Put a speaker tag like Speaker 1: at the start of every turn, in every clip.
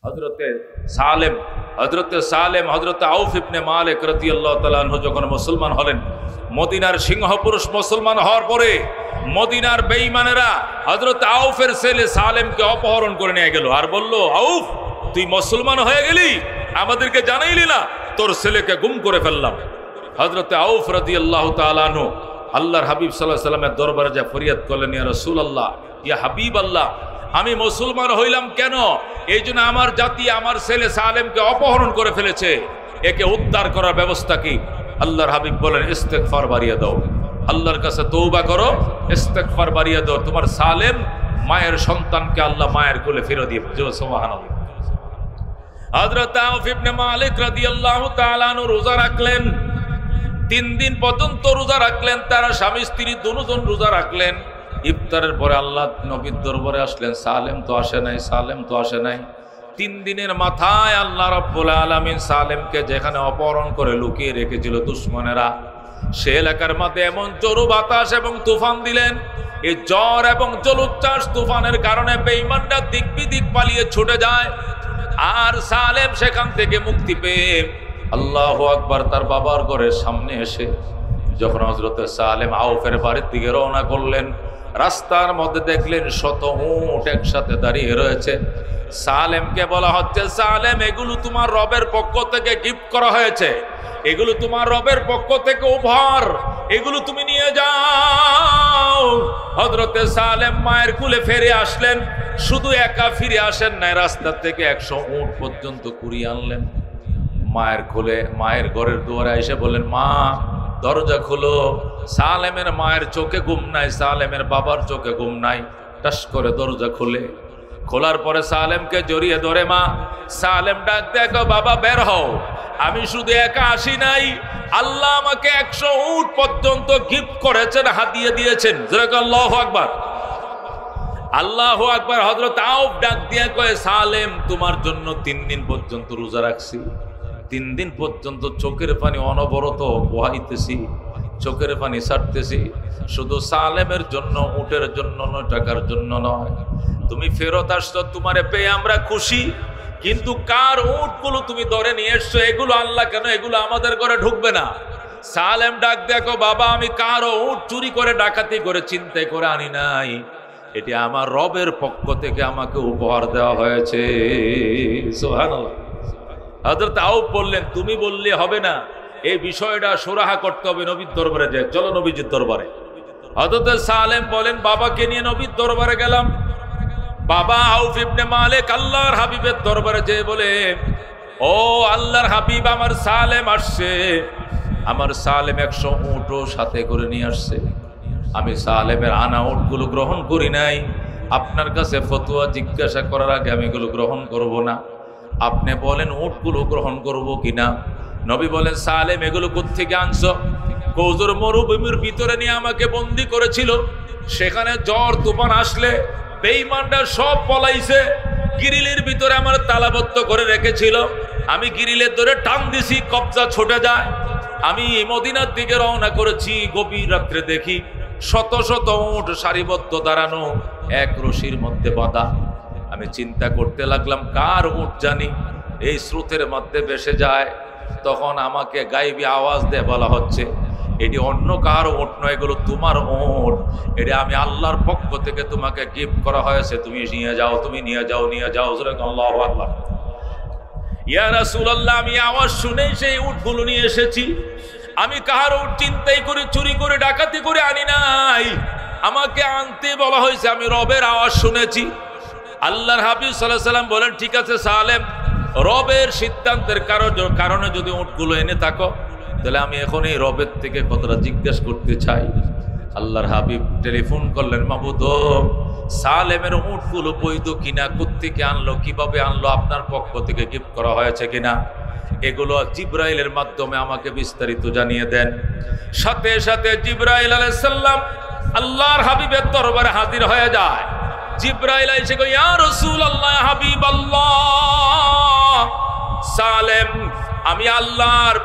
Speaker 1: হযরতে সালেম হযরতে আউফ ইবনে মালিক রাদিয়াল্লাহু তাআলা আনহু যখন মুসলমান হলেন, মদিনার সিংহপুরুষ মুসলমান হওয়ার পরে মদিনার বেঈমানেরা হযরত আউফের ছেলে সালেমকে অপহরণ করে নিয়ে গেল আর বলল, আউফ তুই মুসলমান হয়ে গেলি, আমাদেরকে জানাইলি না, তোর ছেলেকে গুম করে ফেললাম। হযরত আউফ রাদিয়াল্লাহু তাআলা আনহু আল্লাহর হাবিব সাল্লাল্লাহু আলাইহি ওয়াসাল্লামের দরবারে যা ফরিয়াদ করলেন, ইয়া রাসূলুল্লাহ, ইয়া হাবিবাল্লাহ, আমি মুসলমান হইলাম কেন? এই জন্য আমার জাতি আমার ছেলে সালেমকে অপহরণ করে ফেলেছে, একে উদ্ধার করার ব্যবস্থা কি? আল্লাহর হাবিব বলেন, ইস্তেগফার বাড়িয়ে দাও, আল্লাহর কাছে তওবা করো, ইস্তেগফার বাড়িয়ে দাও, তোমার সালেম মায়ের সন্তানকে আল্লাহ মায়ের কোলে ফিরে দিবে। সুবহানাল্লাহ। হযরত আউফ ইবনে মালিক রাদিয়াল্লাহু তাআলা আনহু রোজা রাখলেন, 3 দিন পর্যন্ত রোজা রাখলেন, তারা স্বামী স্ত্রী দুজন রোজা রাখলেন। ইফতারের পরে আল্লাহ নবীর দরবারে আসলেন, সালেম তো আসে নাই। 3 দিনের মাথায় আল্লাহ রাব্বুল আলামিন সালেমকে যেখানে অপহরণ করে লুকিয়ে রেখেছিল দুশমনেরা, সে এলাকার মধ্যে এমন জোর বাতাস এবং তুফান দিলেন, এই ঝড় এবং জলোচ্ছ্বাস তুফানের কারণে বেঈমানরা দিক বিদিক পালিয়ে ছুটে যায়। আর সালেম সেখান থেকে মুক্তি পেয়ে আল্লাহু আকবার তার বাবার ঘরের সামনে এসে যখন হযরত সালেম আউফের বাড়ির দিকে রওনা করলেন, রাস্তার মধ্যে দেখলেন শত উট একসাথে দাঁড়িয়ে রয়েছে। সালেমকে বলা হচ্ছে, সালেম এগুলো তোমার রবের পক্ষ থেকে গিফট করা হয়েছে, এগুলো তোমার রবের পক্ষ থেকে উপহার, এগুলো তুমি নিয়ে যাও। হযরতে সালেম মায়ের কুলে ফিরে আসলেন, শুধু একা ফিরে আসেন নাই, রাস্তা থেকে 100 উট পর্যন্ত কুড়িয়ে আনলেন। মায়ের কোলে মায়ের ঘরের দুয়ারে এসে বলেন, মা দরজা খুলো। সালেমের মায়ের চোখে ঘুম নাই, সালেমের বাবার চোখে ঘুম নাই। টাস করে দরজা খোলার পরে সালেমকে জড়িয়ে ধরে মা। সালেম ডাক দেখো, বাবা বের হও, আমি শুধু একা আসি নাই, আল্লাহ আমাকে 100 উট পর্যন্ত গিফট করেছেন, হাদিয়ে দিয়েছেন। আল্লাহু আকবার, আল্লাহু আকবার। হযরত আউফ ডাক দিয়ে কয়, সালেম তোমার জন্য 3 দিন পর্যন্ত রোজা রাখছি, 3 দিন পর্যন্ত চোখের পানি অনবরত বহাইতেছি, চোখের পানি ছাড়তেছি, শুধু সালেমের জন্য, উটের জন্য নয়, টাকার জন্য নয়। তুমি ফেরত আসছো, তোমারে পেয়ে আমরা খুশি, কিন্তু কার উটগুলো তুমি ধরে নিয়ে এসছো, এগুলো আল্লাহ কেন, এগুলো আমাদের ঘরে ঢুকবে না। সালেম ডাক দেখো, বাবা আমি কারো উট চুরি করে ডাকাতি করে চিন্তাই করে আনি নাই, এটি আমার রবের পক্ষ থেকে আমাকে উপহার দেওয়া হয়েছে। সুবহানাল্লাহ। হযরত আউফ বললেন, তুমি বললে হবে না, এই বিষয়টা সুরাহা করতে হবে, নবীর দরবারে যায়, চলো নবীজির দরবারে। হযরত সালেম বলেন, বাবাকে নিয়ে নবীর দরবারে গেলাম। বাবা আউফ ইবনে মালিক আল্লাহর হাবিবের দরবারে যেয়ে বলে, ও আল্লাহর হাবিব, আমার সালেম আসছে, আমার সালেম 100 উটও সাথে করে নিয়ে আসছে, আমি সালেমের আনা উটগুলো গ্রহণ করি নাই, আপনার কাছে ফতোয়া জিজ্ঞাসা করার আগে আমি এগুলো গ্রহণ করব না, আপনি বলেন উটগুলো গ্রহণ করব কিনা। নবী বলেন, সালেম এগুলো কোত্থেকে আনছো? কৌজুর মরুভূমির ভিতরে নিয়ে আমাকে বন্দি করেছিল, সেখানে ঝড় তুফান আসলে বেঈমানরা সব পলাইছে, গিরিলের ভিতরে আমার তালাবদ্ধ করে রেখেছিল, আমি গিরিলের ধরে টান দিছি, কবজা ছুটে যায়, আমি মদিনার দিকে রওনা করেছি, গভীর রাত্রে দেখি শত শত উট সারিবদ্ধ দাঁড়ানো, এক রশির মধ্যে বাঁধা। আমি চিন্তা করতে লাগলাম, কার উট জানি এই স্রোতের মধ্যে ভেসে যায়। তখন আমাকে গায়েবী আওয়াজ দিয়ে বলা হচ্ছে, এটি অন্য কার উট নয়, এগুলো তোমার উট, এটা আমি আল্লাহর পক্ষ থেকে তোমাকে গিফট করা হয়েছে, তুমি নিয়ে যাও, তুমি নিয়ে যাও। আল্লাহু আকবার। ইয়া রাসূলুল্লাহ, আমি আওয়াজ শুনেই সেই উটগুলো নিয়ে এসেছি, আমি কার উট চিন্তাই করে চুরি করে ডাকাতি করে আনি নাই, আমাকে আনতে বলা হয়েছে, আমি রবের আওয়াজ শুনেছি। আল্লাহর হাবিব সাল্লাল্লাহু আলাইহি ওয়াসাল্লাম বলেন, ঠিক আছে সালেম, রবের সিদ্ধান্তের কারণে যদি উটগুলো এনে থাকো, তাহলে আমি এখনই রবের থেকে কথাটা জিজ্ঞাসা করতে চাই। আল্লাহর হাবিব টেলিফোন করলেন, মাবুদ সালেমের উটগুলো বৈধ কিনা, কোত্থেকে আনলো, কিভাবে আনলো, আপনার পক্ষ থেকে গিফট করা হয়েছে কিনা, এগুলো জিবরাইলের মাধ্যমে আমাকে বিস্তারিত জানিয়ে দেন। সাথে সাথে জিবরাইল আলাইহিস সালাম আল্লাহর হাবিবের দরবারে হাজির হয়ে যায়। জিবরাইল এসে কয়, ইয়া রাসূলুল্লাহ, ইয়া হাবিবাল্লাহ, সালেম আমি আল্লাহর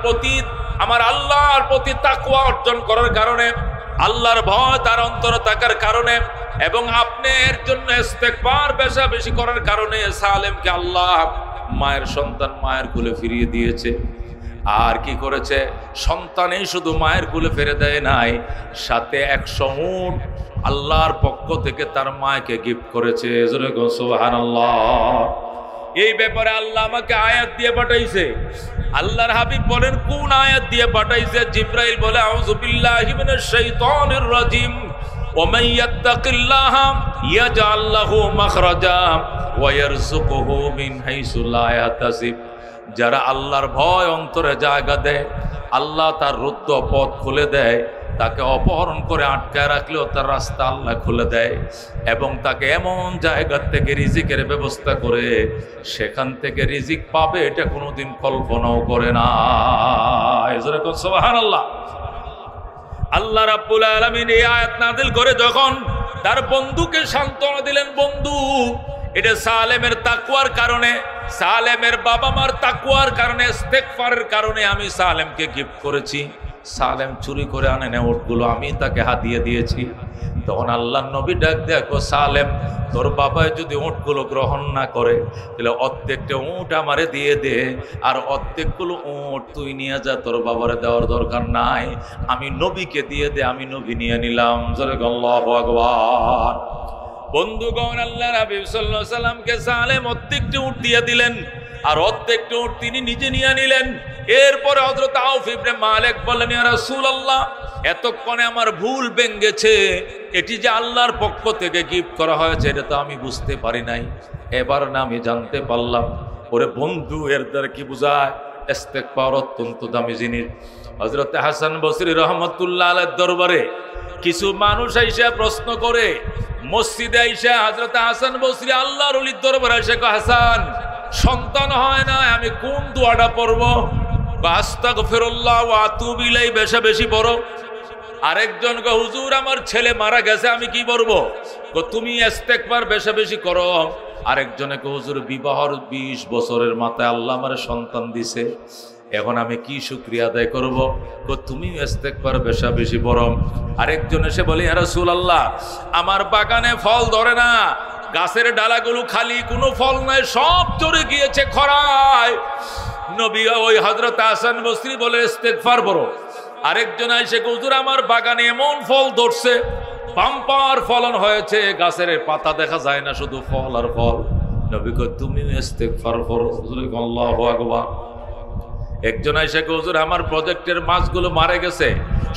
Speaker 1: প্রতি তাকওয়া অর্জন করার কারণে, আল্লাহর ভয় তার অন্তরে থাকার কারণে এবং আপনার জন্য ইস্তেগফার বেশি করার কারণে সালেমকে আল্লাহ মায়ের সন্তান মায়ের কোলে ফিরিয়ে দিয়েছে। আর কি করেছে? সন্তানেই শুধু মায়ের কোলে ফিরে দেয় নাই, সাথে 100 উট আল্লাহর পক্ষ থেকে তার মাকে গিফট করেছে। সুবহানাল্লাহ। এই ব্যাপারে আল্লাহ আমাকে আয়াত দিয়ে পাঠাইছে। আল্লাহর হাবিব বলেন কোন আয়াত দিয়ে পাঠাইছে? জিবরাইল বলে আউযু বিল্লাহি মিনাশ শাইতানির রাজিম ওয়া মান ইয়াত্তাকিল্লাহা ইয়াজআল লাহু মাখরাজা ওয়া ইয়ারযুকুহু মিন হাইসু লা ইয়াহতাসিব। যারা আল্লাহর ভয় অন্তরে জায়গা দেয়, আল্লাহ তার রুদ্ধ পথ খুলে দেয়। তাকে অপহরণ করে আটকায় রাখলেও তার রাস্তা আল্লাহ খুলে দেয়, এবং তাকে এমন জায়গা থেকে রিজিকের ব্যবস্থা করে সেখান থেকে রিজিক পাবে এটা কোনোদিন কল্পনাও করে না। সুবহানাল্লাহ। আল্লাহ রাব্বুল আলামিন এই আয়াত নাযিল করে যখন তার বন্ধুকে সান্ত্বনা দিলেন, বন্ধু এটা সালেমের তাকওয়ার কারণে, সালেমের বাবা মার তাকওয়ার কারণে, ইস্তেগফারের কারণে আমি সালেমকে গিফট করেছি। সালেম চুরি করে আনে না উটগুলো, আমি তাকে হাতিয়ে দিয়েছি। তখন আল্লাহর নবী ডাক দেখো, সালেম তোর বাবা যদি উটগুলো গ্রহণ না করে তাহলে অর্ধেকটা উট আমারে দিয়ে দে, আর অর্ধেকগুলো উট তুই নিয়ে যা, তোর বাবারে দেওয়ার দরকার নাই, আমি নবীকে দিয়ে দে, আমি নবী নিয়ে নিলাম। জোরে আল্লাহু আকবার। বন্ধুগণ, আল্লাহর হাবিব সাল্লাল্লাহু আলাইহি সাল্লামকে সালেম অর্ধেকটা উট দিয়ে দিলেন, আর অর্ধেকটা উট তিনি নিজে নিয়ে নিলেন। এরপরে হযরত আউফ ইবনে মালিক বললেন, ইয়া রাসূলুল্লাহ, এতক্ষণে আমার ভুল ভেঙেছে, এটি যে আল্লাহর পক্ষ থেকে গিফট করা হয়েছে এটা তো আমি বুঝতে পারি নাই, এবার না আমি জানতে পারলাম। ওরে বন্ধু, এর দ্বারা কি বোঝায়? ইস্তেগফার অত্যন্ত দামি জিনিস। হযরত হাসান বসরি রাহমাতুল্লাহ আলাইহির দরবারে কিছু মানুষ আইসা প্রশ্ন করে, মসজিদে আইসা হযরত হাসান বসরি আল্লাহর ওলির দরবারে এসে কয়, হাসান সন্তান হয় না, আমি কোন দোয়াটা পড়ব? আস্তাগফিরুল্লাহ ওয়া আতুবু ইলাইহি বেশি বেশি পড়ো। আরেকজন কয়, হুজুর আমার ছেলে মারা গেছে, আমি কি পড়ব? তুমি ইস্তেগফার বেশি বেশি করো। আরেকজনে কয়, হুজুর বিবাহর 20 বছরের মাথায় আল্লাহ আমার সন্তান দিছে, এখন আমি কি শুকরিয়া আদায় করব? তুমি ইস্তেগফার বেশি বেশি পড়ো। আরেকজন এসে বলে, ইয়া রাসূলুল্লাহ, আমার বাগানে ফল ধরে না, গাছের ডালাগুলো খালি, কোনো ফল নাই, সব চড়ে গিয়েছে খরায়। নবী ওই হযরত হাসান বসরি বলে, ইস্তেগফার পড়ো। আরেকজন এসে, হুজুর আমার বাগানে এমন ফল ধরছে, বাম্পার ফলন হয়েছে, গাছের পাতা দেখা যায় না, শুধু ফল আর ফল। নবী কয়, তুমি ইস্তেগফার পড়ো। আল্লাহু আকবার। একজন এসে, হুজুর আমার প্রজেক্টের মাছগুলো মারা গেছে,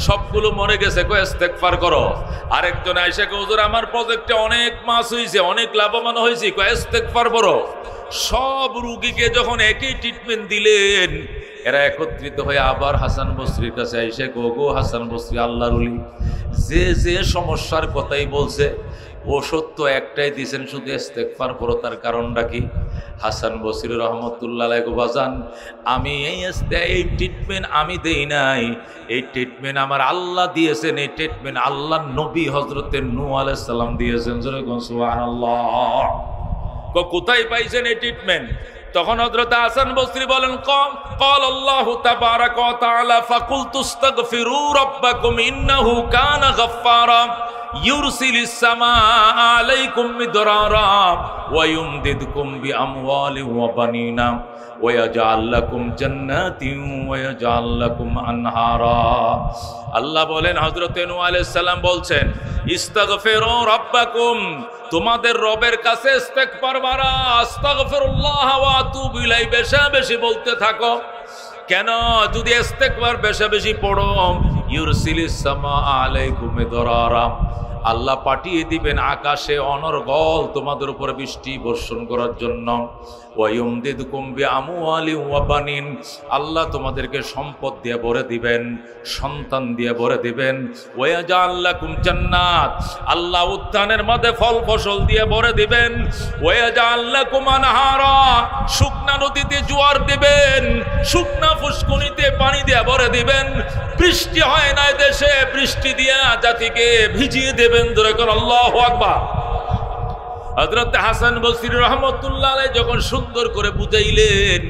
Speaker 1: সবগুলো মরে গেছে, কয় ইস্তেগফার করো। আরেকজন এসে, হুজুর আমার প্রজেক্টে অনেক মাছ হয়েছে, অনেক লাভবান হয়েছে, কয় ইস্তেগফার করো। সব রুগীকে যখন একই ট্রিটমেন্ট দিলেন, এরা একত্রিত হয়ে আবার হাসান বসরির কাছে এসে, গো হাসান বসরি আল্লাহর ওলি, যে যে সমস্যার কথাই বলছে ওষুধ তো একটাই দিয়েছেন, শুধু ইস্তেগফার করো, তার কারণটা কি? হাসান বসরি রহমতুল্লাহ আলাইহি বাজান, আমি এই ট্রিটমেন্ট আমি দেই নাই, এই ট্রিটমেন্ট আমার আল্লাহ দিয়েছেন, এই ট্রিটমেন্ট আল্লাহ নবী হযরতে নূহ আলাইহিস সালাম দিয়েছেন। সুবহানাল্লাহ। কোথায় পাইছেন এই ট্রিটমেন্ট? তখন হযরত হাসান বসরি বলেন, ক্বাল আল্লাহু তাবারাকা ওয়া তাআলা ফাকুলতু ইস্তাগফিরু রাব্বাকুম ইন্নাহু কানা গাফফারা ইউরসিলিস সামাআ আলাইকুম মিদরারা ওয়া ইউমদিদকুম বিআমওয়ালিন ওয়া বানিনা ওয়া ইয়াজআল লাকুম জান্নাতিন ওয়া ইয়াজআল লাকুম আনহারা। আল্লাহ বলেন, হযরত নূহ আলাইহিস সালাম বলছেন, ইস্তাগফিরু রাব্বাকুম, তোমাদের রবের কাছে ইস্তেগফার মারা, আস্তাগফিরুল্লাহ ওয়া আতুবু ইলাইহি বেশি বেশি বলতে থাকো। কেন? যদি ইস্তেগফার বেশি বেশি পড়ো, ইউরসিলিস সামাআ আলাইকুম মিদরারা, আল্লাহ পাঠিয়ে দিবেন আকাশে অনর্গল তোমাদের উপরে বৃষ্টি বর্ষণ করার জন্য। ওয়া ইউমদিদকুম বিআমওয়ালিন ওয়া বানিন, আল্লাহ তোমাদেরকে সম্পদ দিয়ে ভরে দিবেন, সন্তান দিয়ে ভরে দিবেন। ওয়া ইয়াজআল লাকুম জান্নাত, আল্লাহ উদ্যানের মধ্যে ফল ফসল দিয়ে ভরে দিবেন। ওয়া ইয়াজআল লাকুম আনহারা, শুকনা নদীতে জোয়ার দিবেন, শুকনা ফুসকুনিতে পানি দিয়ে ভরে দিবেন। বৃষ্টি হয় না দেশে, বৃষ্টি দিয়া জাতিকে ভিজিয়ে দেবেন। ধরে কোন আল্লাহু আকবার। হযরত হাসান বসরি রাহমাতুল্লাহ আলাইহি যখন সুন্দর করে বুঝাইলেন,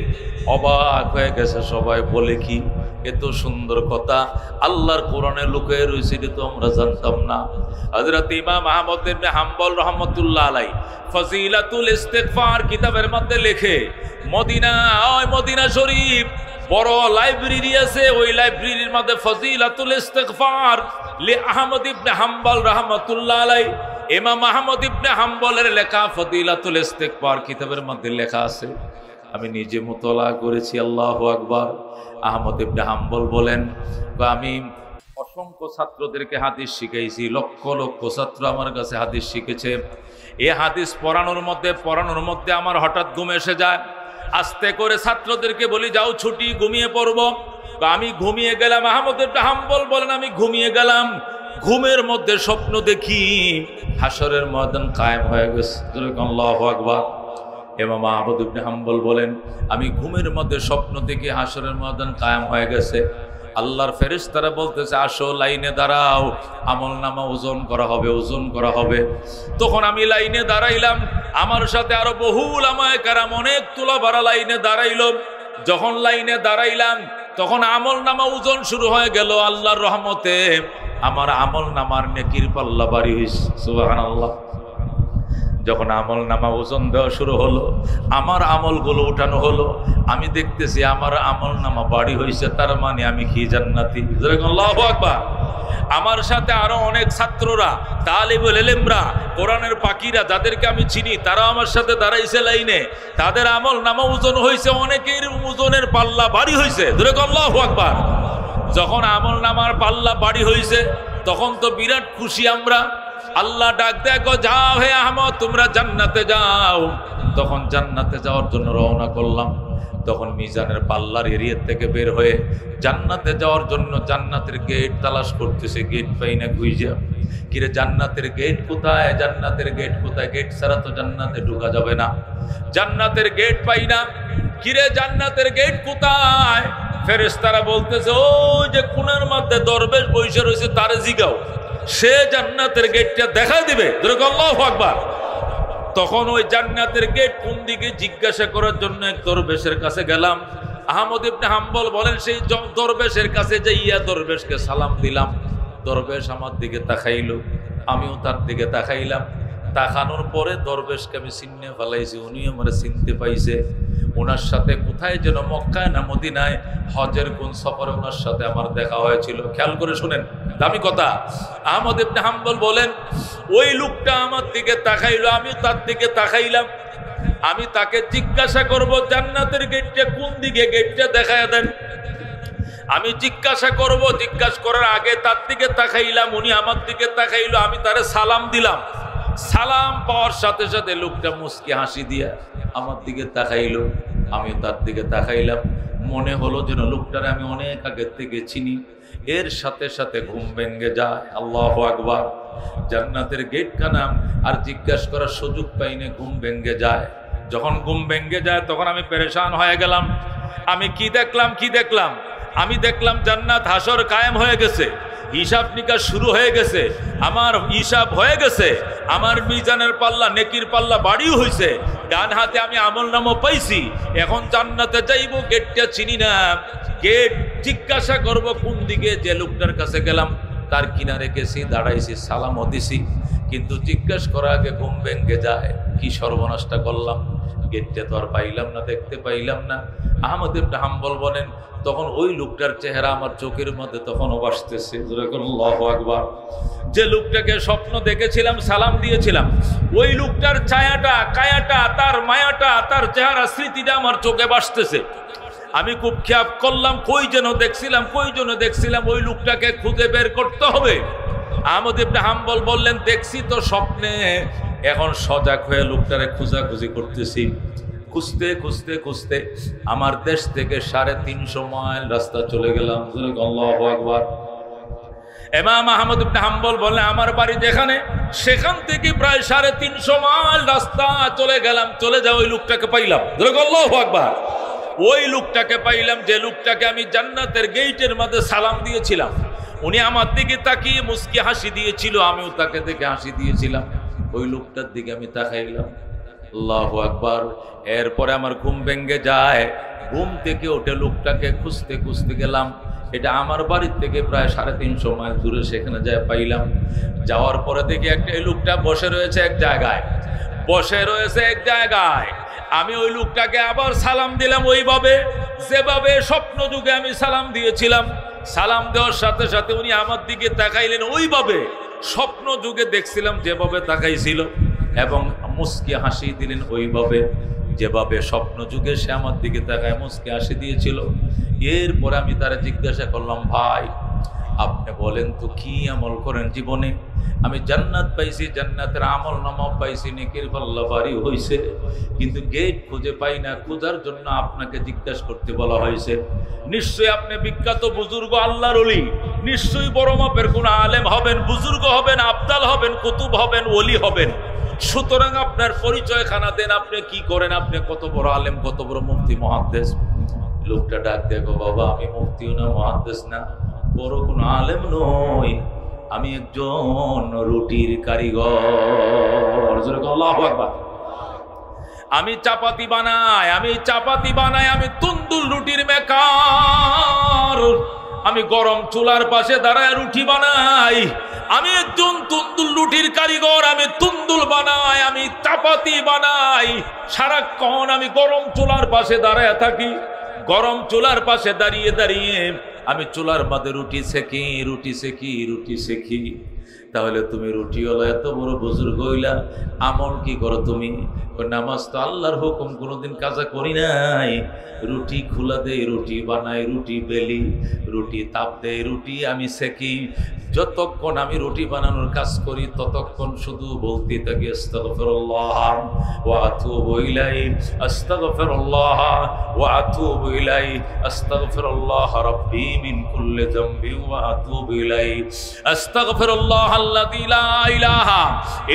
Speaker 1: অবাক হয়ে গেছে সবাই। বলে কি? এত সুন্দর কথা আল্লাহর কোরআনে লুকিয়ে রয়েছে, এটা তো আমরা জানতাম না। হযরত ইমাম আহমদ ইবনে হাম্বল রাহমাতুল্লাহ আলাইহি ফজিলাতুল ইস্তিগফার কিতাবের মধ্যে লেখে, মদিনা শরীফ বড় লাইব্রেরি আছে, ওই লাইব্রেরির মধ্যে ফজিলাতুল ইস্তিগফার লি আহমদ ইবনে হাম্বল রাহমাতুল্লাহ আলাইহি, ইমাম আহমদ ইবনে হাম্বলের লেখা ফজিলাতুল ইস্তিগফার কিতাবের মধ্যে লেখা আছে। আমি নিজে মুতালা করেছি। আল্লাহু আকবার। আহমদ ইবনে হাম্বল বলেন, আমি অসংখ্য ছাত্রদেরকে হাদিস শিখাইছি, লক্ষ লক্ষ ছাত্র আমার কাছে হাদিস শিখেছে। এই হাদিস পড়ানোর মধ্যে আমার হঠাৎ ঘুম এসে যায়। আস্তে করে ছাত্রদেরকে বলি, যাও ছুটি, ঘুমিয়ে পড়বো। আমি ঘুমিয়ে গেলাম। আহমদ ইবনে হাম্বল বলেন, আমি ঘুমিয়ে গেলাম, ঘুমের মধ্যে স্বপ্ন দেখি হাসরের ময়দান কায়েম হয়ে গেছে। আল্লাহু আকবার। ইমাম আহমদ ইবনে হাম্বল বলেন, আমি ঘুমের মধ্যে স্বপ্ন দেখি হাসরের ময়দান কায়েম হয়ে গেছে। আল্লাহর ফেরেশতারা বলতেছে, আসো, লাইনে দাঁড়াও, আমলনামা ওজন করা হবে। তখন আমি লাইনে দাঁড়াইলাম, আমার সাথে আরো বহু উলামায়ে কেরাম অনেক তুলা ভরা লাইনে দাঁড়াইল। যখন লাইনে দাঁড়াইলাম তখন আমলনামা ওজন শুরু হয়ে গেল। আল্লাহর রহমতে আমার আমলনামার নেকির পাল্লা বাড়ি হইছে। সুবহানাল্লাহ। যখন আমলনামা ওজন দেওয়া শুরু হলো, আমার আমলগুলো উঠানো হলো, আমি দেখতেছি আমার আমলনামা বাড়ি হয়েছে, তার মানে আমি কি জান্নাতি। আল্লাহু আকবার। আমার সাথে আরো অনেক ছাত্ররা, তালিবুল ইলমরা, কোরআনের পাখিরা, যাদেরকে আমি চিনি, তারা আমার সাথে দাঁড়াইছে লাইনে। তাদের আমলনামা ওজন হয়েছে, অনেকের ওজনের পাল্লা বাড়ি হয়েছে। আল্লাহু আকবার। যখন আমলনামার পাল্লা বাড়ি হয়েছে তখন তো বিরাট খুশি আমরা। আল্লাহ ডাক দেখো, যাও হে আহমদ, তোমরা জান্নাতে যাও। তখন জান্নাতে যাওয়ার জন্য রওনা করলাম। তখন মিজানের পাল্লার এরিয়া থেকে বের হয়ে জান্নাতে যাওয়ার জন্য জান্নাতের গেট তালাশ করতেছে, গেট পাই না। খুঁজে, কিরে জান্নাতের গেট কোথায়, জান্নাতের গেট কোথায়? গেট ছাড়া তো জান্নাতে ঢোকা যাবে না। জান্নাতের গেট পাই না। কিরে জান্নাতের গেট কোথায়? ফেরেশতারা বলতেছে, ওই যে কোণের মধ্যে দরবেশ বসে রয়েছে, তারে জিগাও, সে জান্নাতের গেটটা দেখা দিবে। আল্লাহু আকবার। তখন ওই জান্নাতের গেট কোন দিকে জিজ্ঞাসা করার জন্য এক দরবেশের কাছে গেলাম। আহমদ ইবনে হাম্বল বলেন, সেই দরবেশের কাছে যাইয়া দরবেশকে সালাম দিলাম। দরবেশ আমার দিকে তাকাইলো, আমিও তার দিকে তাকাইলাম। তাকানোর পরে দরবেশকে আমি চিনে ফেলাইছি, উনি আমার চিনতে পাইছে। ওনার সাথে কোথায় যেন মক্কায় না মদিনায় হজের কোন সফরে ওনার সাথে আমার দেখা হয়েছিল। খেয়াল করে শুনেন, দামি কথা। আহমদ ইবনে হাম্বল বলেন, ওই লোকটা আমার দিকে তাকাইলো, আমি তার দিকে তাকাইলাম। আমি তাকে জিজ্ঞাসা করব, জান্নাতের গেটটা কোন দিকে, গেটটা দেখায় দেন। আমি জিজ্ঞাসা করব, জিজ্ঞাসা করার আগে তার দিকে তাকাইলাম, উনি আমার দিকে তাকাইলো, আমি তারে সালাম দিলাম। সালাম পাওয়ার সাথে সাথে লোকটা মুচকি হাসি দিয়া আমার দিকে তাকাইলো, আমি তার দিকে তাকাইলাম। মনে হলো যেন লোকটারে আমি অনেক আগের থেকে চিনি। এর সাথে সাথে ঘুম ভেঙে যায়। আল্লাহু আকবার। জান্নাতের গেট খানা আর জিজ্ঞাসা করার সুযোগ পাইনি, ঘুম ভেঙে যায়। যখন ঘুম ভেঙে যায় তখন আমি পেরেশান হয়ে গেলাম। আমি কি দেখলাম? আমি দেখলাম জান্নাত হাসর কায়েম হয়ে গেছে, হিসাব নিকাশ শুরু হয়ে গেছে, আমার হিসাব হয়ে গেছে, আমার মিজানের পাল্লা, নেকির পাল্লা বাড়িও হয়েছে, ডান হাতে আমি আমলনামা পাইছি। এখন জান্নাতে যাইব, গেটটা চিনি না, গেট জিজ্ঞাসা করব কোন দিকে। যে লোকটার কাছে গেলাম তার কিনারে গেছি, দাঁড়াইছি, সালামও দিছি, কিন্তু জিজ্ঞাসা করার আগে ঘুম ভেঙে যায়। কি সর্বনাশটা করলাম, গেটটা তো আর পাইলাম না, দেখতে পাইলাম না। আহমদ ইবনে হাম্বল বলেন, তখন ওই লোকটার চেহারা আমার চোখের মধ্যে তখনও ভাসতেছে। আল্লাহু আকবার। যে লোকটাকে স্বপ্ন দেখেছিলাম, সালাম দিয়েছিলাম, ওই লোকটার ছায়াটা, কায়াটা, তার মায়াটা, তার চেহারা, স্মৃতিটা আমার চোখে ভাসতেছে। আমি খুব খেয়াল করলাম, কই যেন দেখছিলাম, ওই লোকটাকে খুঁজে বের করতে হবে। আহমদ ইবনে হাম্বল বললেন, দেখছি তো স্বপ্নে, এখন সজাগ হয়ে লোকটারে খোঁজাখুঁজি করতেছি। খুঁজতে আমার দেশ থেকে 350 মাইল রাস্তা চলে গেলাম। আল্লাহু আকবার। ইমাম আহমদ ইবনে হাম্বল বলে, আমার বাড়ি যেখানে, সেখান থেকে প্রায় 350 মাইল রাস্তা চলে গেলাম। চলে যাও, ওই লোকটাকে পাইলাম। আল্লাহু আকবার। ওই লোকটাকে পাইলাম, যে লোকটাকে আমি জান্নাতের গেটের মধ্যে সালাম দিয়েছিলাম। উনি আমার দিকে তাকিয়ে মুচকি হাসি দিয়েছিল, আমিও তাকে দেখে হাসি দিয়েছিলাম। ওই লোকটার দিকে আমি তাকাইলাম। আল্লাহু আকবার। এরপরে আমার ঘুম ভেঙে যায়। ঘুম থেকে উঠে লোকটাকে খুঁজতে গেলাম। এটা আমার বাড়ির থেকে প্রায় 350 মাইল দূরে। সেখানে যায় পাইলাম। যাওয়ার পরে দেখি একটা এই লোকটা বসে রয়েছে এক জায়গায়, আমি ওই লোকটাকে আবার সালাম দিলাম ওইভাবে যেভাবে স্বপ্ন যুগে আমি সালাম দিয়েছিলাম। সালাম দেওয়ার সাথে সাথে উনি আমার দিকে তাকাইলেন ওইভাবে স্বপ্ন যুগে দেখছিলাম যেভাবে তাকাইছিল, এবং মুস্কি হাসি দিলেন ওইভাবে যেভাবে স্বপ্ন যুগে সে আমার দিকে তাকায় মুস্কি হাসি দিয়েছিল। এরপরে আমি তারা জিজ্ঞাসা করলাম, ভাই আপনি বলেন তো কি আমল করেন জীবনে? আমি জান্নাত পাইছি, জান্নাতের আমল নামা পাইছি, নেকির পাল্লা ভারী হয়েছে, কিন্তু গেট খুঁজে পাই না। খোঁজার জন্য আপনাকে জিজ্ঞাসা করতে বলা হয়েছে। নিশ্চয়ই আপনি বিখ্যাত বুজুর্গ, আল্লাহর ওলি, নিশ্চয়ই বড় মাপের কোন আলেম হবেন, বুজুর্গ হবেন, আবদাল হবেন, কুতুব হবেন, ওলি হবেন। সুতরাং আপনার পরিচয় খানা দেন, আপনি কি করেন, আপনি কত বড় আলেম, কত বড় মুফতি মুহাদ্দিস। লোকটা ডাক দেখো, বাবা আমি মুফতিও না, মুহাদ্দিস না, বড় কোন আলেম নই, আমি একজন রুটির কারিগর। আল্লাহু আকবার। আমি চাপাতি বানাই, আমি তুন্দুল রুটির মেকার, আমি গরম চুলার পাশে দাঁড়ায় রুটি বানাই, আমি একজন তুন্দুল রুটির কারিগর, আমি তুন্দুল বানাই, আমি চাপাতি বানাই। সারাক্ষণ আমি গরম চুলার পাশে দাঁড়ায় থাকি, গরম চুলার পাশে দাঁড়িয়ে দাঁড়িয়ে আমি চুলার মধ্যে রুটি সেকি। তাহলে তুমি রুটিওয়ালা এত বড় বুজুর্গ হইলা, আমল কি করো তুমি? নামাজ তো আল্লাহর হুকুম কোনোদিন কাজা করি নাই। রুটি খোলা দেই, রুটি বানাই, রুটি বেলি, রুটি তাপ দেই, রুটি আমি সেকি। যতক্ষণ আমি রুটি বানানোর কাজ করি ততক্ষণ শুধু বলতে থাকি আস্তাগফিরুল্লাহ ওয়া আতুবু ইলাইহি, আস্তাগফিরুল্লাহ ওয়া আতুবু ইলাইহি, আস্তাগফিরুল্লাহ রাব্বি মিন কুল্লি যামবি ওয়া আতুবু ইলাইহি, আস্তাগফিরুল্লাহ আল্লাযী লা ইলাহা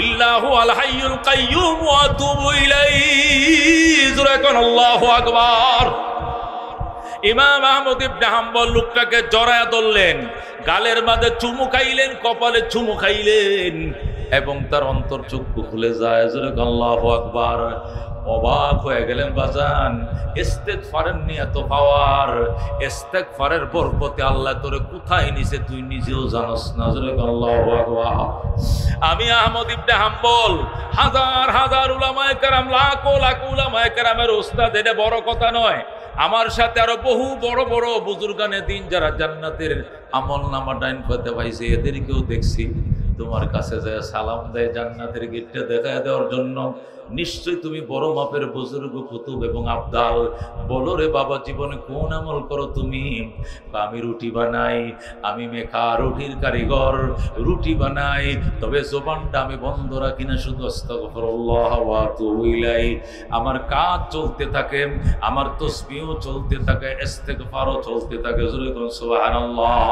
Speaker 1: ইল্লা হুয়াল হাইয়ুল কাইয়্যুম ওয়া আতুবু ইলাইহি। জোরে কোন আল্লাহু আকবার। ইমাম আহমদ ইবনে হাম্বল লোকটাকে জড়ায়া ধরলেন, গালের মাঝে চুমু খাইলেন, কপালে চুমু খাইলেন, এবং তার অন্তর চক্ষু খুলে যায়। আল্লাহু আকবার। অবাক হয়ে গেলেন বাজান, ইস্তেগফারের নিয়ে এত পাওয়ার, ইস্তেগফারের বরকতে আল্লাহ তোরে কোথায় নিছে তুই নিজেও জানোস না। আল্লাহু আকবার। আমি আহমদ ইবনে হাম্বল হাজার হাজার উলামায়ে কেরাম, লাখো লাখো উলামায়ে কেরামের উস্তাদ, এটা বড় কথা নয়। আমার সাথে আরো বহু বড় বড় বুজুর্গানে দিন যারা জান্নাতের আমল নামা ডাইন পেতে পাইছে, এদেরকেও দেখছি তোমার কাছে যায় সালাম দেয় জান্নাতের গেটটা দেখা দেওয়ার জন্য। নিশ্চয়ই তুমি বড় মাপের বুজুর্গ, কুতুব এবং আবদাল। বলো রে বাবা, জীবনে কোন আমল করো তুমি? আমি রুটি বানাই, আমি মেখা রুটির কারিগর, রুটি বানাই, তবে জবানটা আমি বন্ধ রাখি না, শুধু আস্তাগফিরুল্লাহ ওয়া আতুবু ইলাইহি। আমার কাজ চলতে থাকে, আমার তাসবিহও চলতে থাকে, ইস্তেগফারও চলতে থাকে। সুবহানাল্লাহ।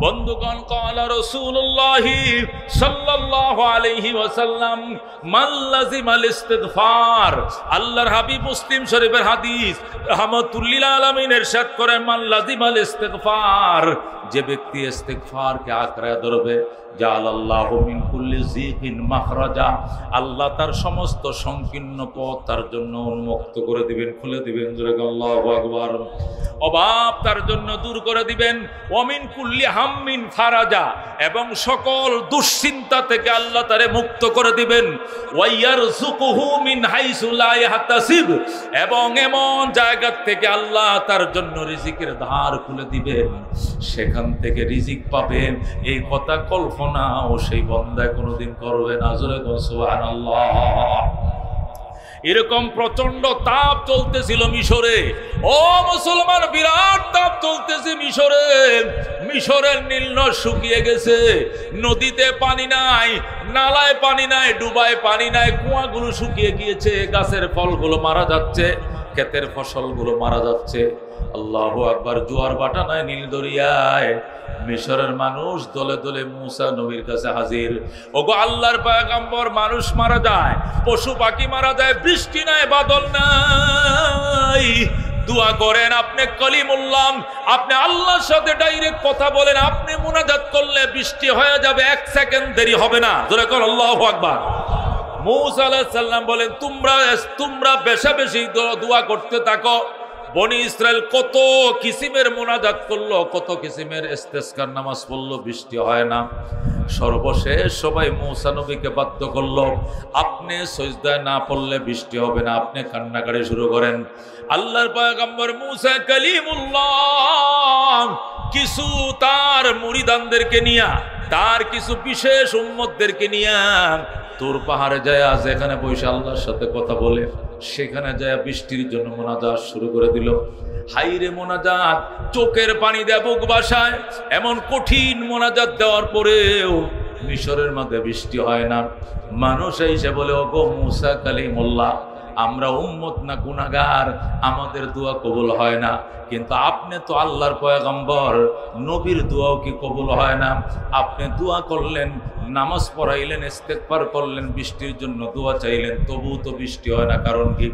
Speaker 1: বন্ধুগণ, ক্বালা রাসূলুল্লাহ সাল্লাল্লাহু আলাইহি ওয়াসাল্লাম মান লাযিমাল ইস্তিগফার। আল্লাহর হাবিব মুসলিম শরীফের হাদিস, রাহমাতুল লিল আলামিন ইরশাদ করেন, মান লাযিমাল ইস্তিগফার, যে ব্যক্তি ইস্তিগফারকে আঁকড়ে ধরবে, জাআলাল্লাহু মিন কুল্লি যিকিন মাখরাজা, আল্লাহ তার সমস্ত সংকীর্ণ পথ তার জন্য উন্মুক্ত করে দিবেন, খুলে দিবেন। আল্লাহু আকবার। অভাব তার জন্য দূর করে দিবেন। ওয়া মিন কুল্লি হাম্মিন ফারাজা, এবং সকল দুশ্চিন্তা থেকে আল্লাহ তারে মুক্ত করে দিবেন। ওয়া ইয়ারযুকুহু মিন হাইসু লা ইয়াহতাসিব, এবং এমন জায়গা থেকে আল্লাহ তার জন্য রিজিকের ধার খুলে দিবেন, সেখান থেকে রিজিক পাবেন। এই কথা কল্পনা ও সেই বান্দায় কোনোদিন করবে না। জোরে বল সুবহানাল্লাহ। এরকম প্রচন্ড তাপ চলতেছিল মিশরে। ও মুসলমান, বিরাট তাপ চলতেছে মিশরে। মিশরের নীল নদ শুকিয়ে গেছে, নদীতে পানি নাই, নালায় পানি নাই, ডুবায় পানি নাই, কুয়াগুলো শুকিয়ে গিয়েছে, গাছের ফলগুলো মারা যাচ্ছে, ক্ষেতের ফসলগুলো মারা যাচ্ছে। আল্লাহু আকবার। জোয়ার বাটা নাই নীল দরিয়ায়। মিশরের মানুষ দলে দলে মুসা নবীর কাছে হাজির। ওগো আল্লাহর পয়গম্বর, মানুষ মারা যায়, পশু পাখি মারা যায়, বৃষ্টি নাই, বাদল নাই, দোয়া করেন। আপনি কলিমুল্লাহ, আপনি আল্লাহর সাথে ডাইরেক্ট কথা বলেন, আপনি মুনাজাত করলে বৃষ্টি হয়ে যাবে, 1 সেকেন্ড দেরি হবে না। জোরে কর আল্লাহু আকবার। মুসা আলাইহিস সালাম বলেন, তোমরা বেশি বেশি দোয়া করতে থাকো, বনি ইসরায়েল কত কিসিমের মোনাজাত করলো, কত কিসিমের ইস্তেসকার নামাজ পড়লো, বৃষ্টি হয় না। সর্বশেষ সবাই মূসা নবীকে বাধ্য করলো, আপনি সিজদায় না পড়লে বৃষ্টি হবে না, আপনি কান্নাকাটি শুরু করেন। আল্লাহর পয়গম্বর মূসা কালিমুল্লাহ কিছু তার মুরিদানদেরকে নিয়া, তার কিছু বিশেষ উম্মতদেরকে নিয়া তোর পাহাড়ে যায়, যেখানে বসে আল্লাহর সাথে কথা বলে, সেখানে যায় বৃষ্টির জন্য মোনাজাত শুরু করে দিল। হাইরে মোনাজাত, চোখের পানি দেয় বুক বাসায়। এমন কঠিন মোনাজাত দেওয়ার পরেও মিশরের মধ্যে বৃষ্টি হয় না। মানুষ এসে বলে, ওগো মূসা কালিমুল্লাহ, আমরা উম্মত না গুনাহগার, আমাদের দোয়া কবুল হয় না, কিন্তু আপনি তো আল্লাহর পয়গম্বর, নবীর দোয়াও কি কবুল হয় না? আপনি দোয়া করলেন, নামাজ পড়াইলেন, ইস্তেগফার করলেন, বৃষ্টির জন্য দোয়া চাইলেন, তবুও তো বৃষ্টি হয় না, কারণ কি?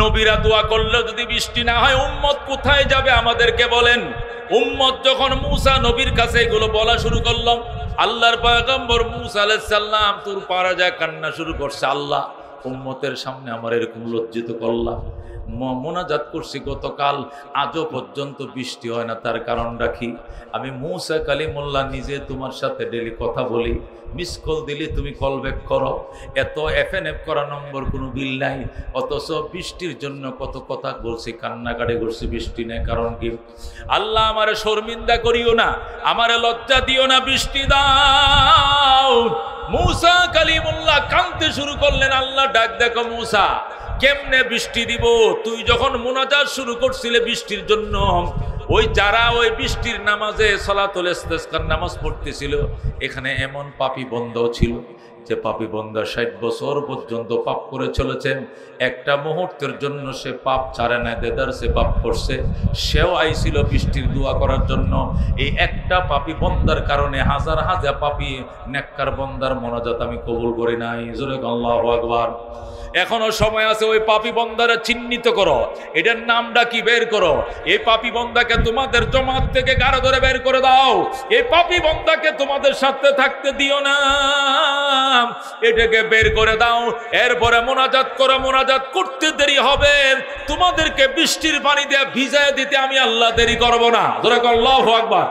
Speaker 1: নবীরা দোয়া করলে যদি বৃষ্টি না হয়, উম্মত কোথায় যাবে আমাদেরকে বলেন? উম্মত যখন মূসা নবীর কাছে এগুলো বলা শুরু করলাম, আল্লাহর পয়গম্বর মূসা আলাইহিস সালাম তুর পারা যায় কান্না শুরু করছে, আল্লাহ উম্মতের সামনে আমার এরকম লজ্জিত করলাম, মোনাজাত করছি গতকাল, আজও পর্যন্ত বৃষ্টি হয় না, তার কারণটা কি? আমি মূসা কালিমুল্লাহ নিজে তোমার সাথে ডেলি কথা বলি, মিস কল দিলে তুমি কল ব্যাক করো, এত এফএনএফ করা নম্বর কোনো বিল নাই, অথচ বৃষ্টির জন্য কত কথা বলছি, কান্নাকাটি করছি, বৃষ্টি নেই, কারণ কি? আল্লাহ আমারে শর্মিন্দা করিও না, আমারে লজ্জা দিও না, বৃষ্টি দাও। মূসা কালিমুল্লাহ কাঁদতে শুরু করলেন। আল্লাহ ডাক, দেখো মূসা, কেমনে বৃষ্টি দিব? তুই যখন মুনাজাত শুরু করছিলে বৃষ্টির জন্য, ওই যারা ওই বৃষ্টির নামাজে সালাতুল ইস্তিসকার নামাজ পড়তেছিল, এখানে এমন পাপী বন্দাও ছিল যে পাপী বন্দা 60 বছর পর্যন্ত পাপ করে চলেছেন, একটা মুহূর্তের জন্য সে পাপ ছাড়ে না, দেদার সে পাপ করছে, সেও আইছিল বৃষ্টির দোয়া করার জন্য। এই একটা পাপী বন্দার কারণে হাজার হাজার পাপী নেককার বন্দার মোনাজাত আমি কবুল করি নাই। জোরে আল্লাহু আকবার। এখনো সময় আছে, ওই পাপী বন্দারে চিহ্নিত করো, এটার নামটা কি বের করো, এই পাপী বন্দাকে তোমাদের জমাত থেকে গাড়ো ধরে বের করে দাও, এই পাপী বন্দাকে তোমাদের সাথে থাকতে দিও না, এটাকে বের করে দাও। এরপরে মোনাজাত করো, মোনাজাত করতে দেরি হবে, তোমাদেরকে বৃষ্টির পানি দিয়ে ভিজায় দিতে আমি আল্লাহ দেরি করব না। ধরে আল্লাহু আকবার।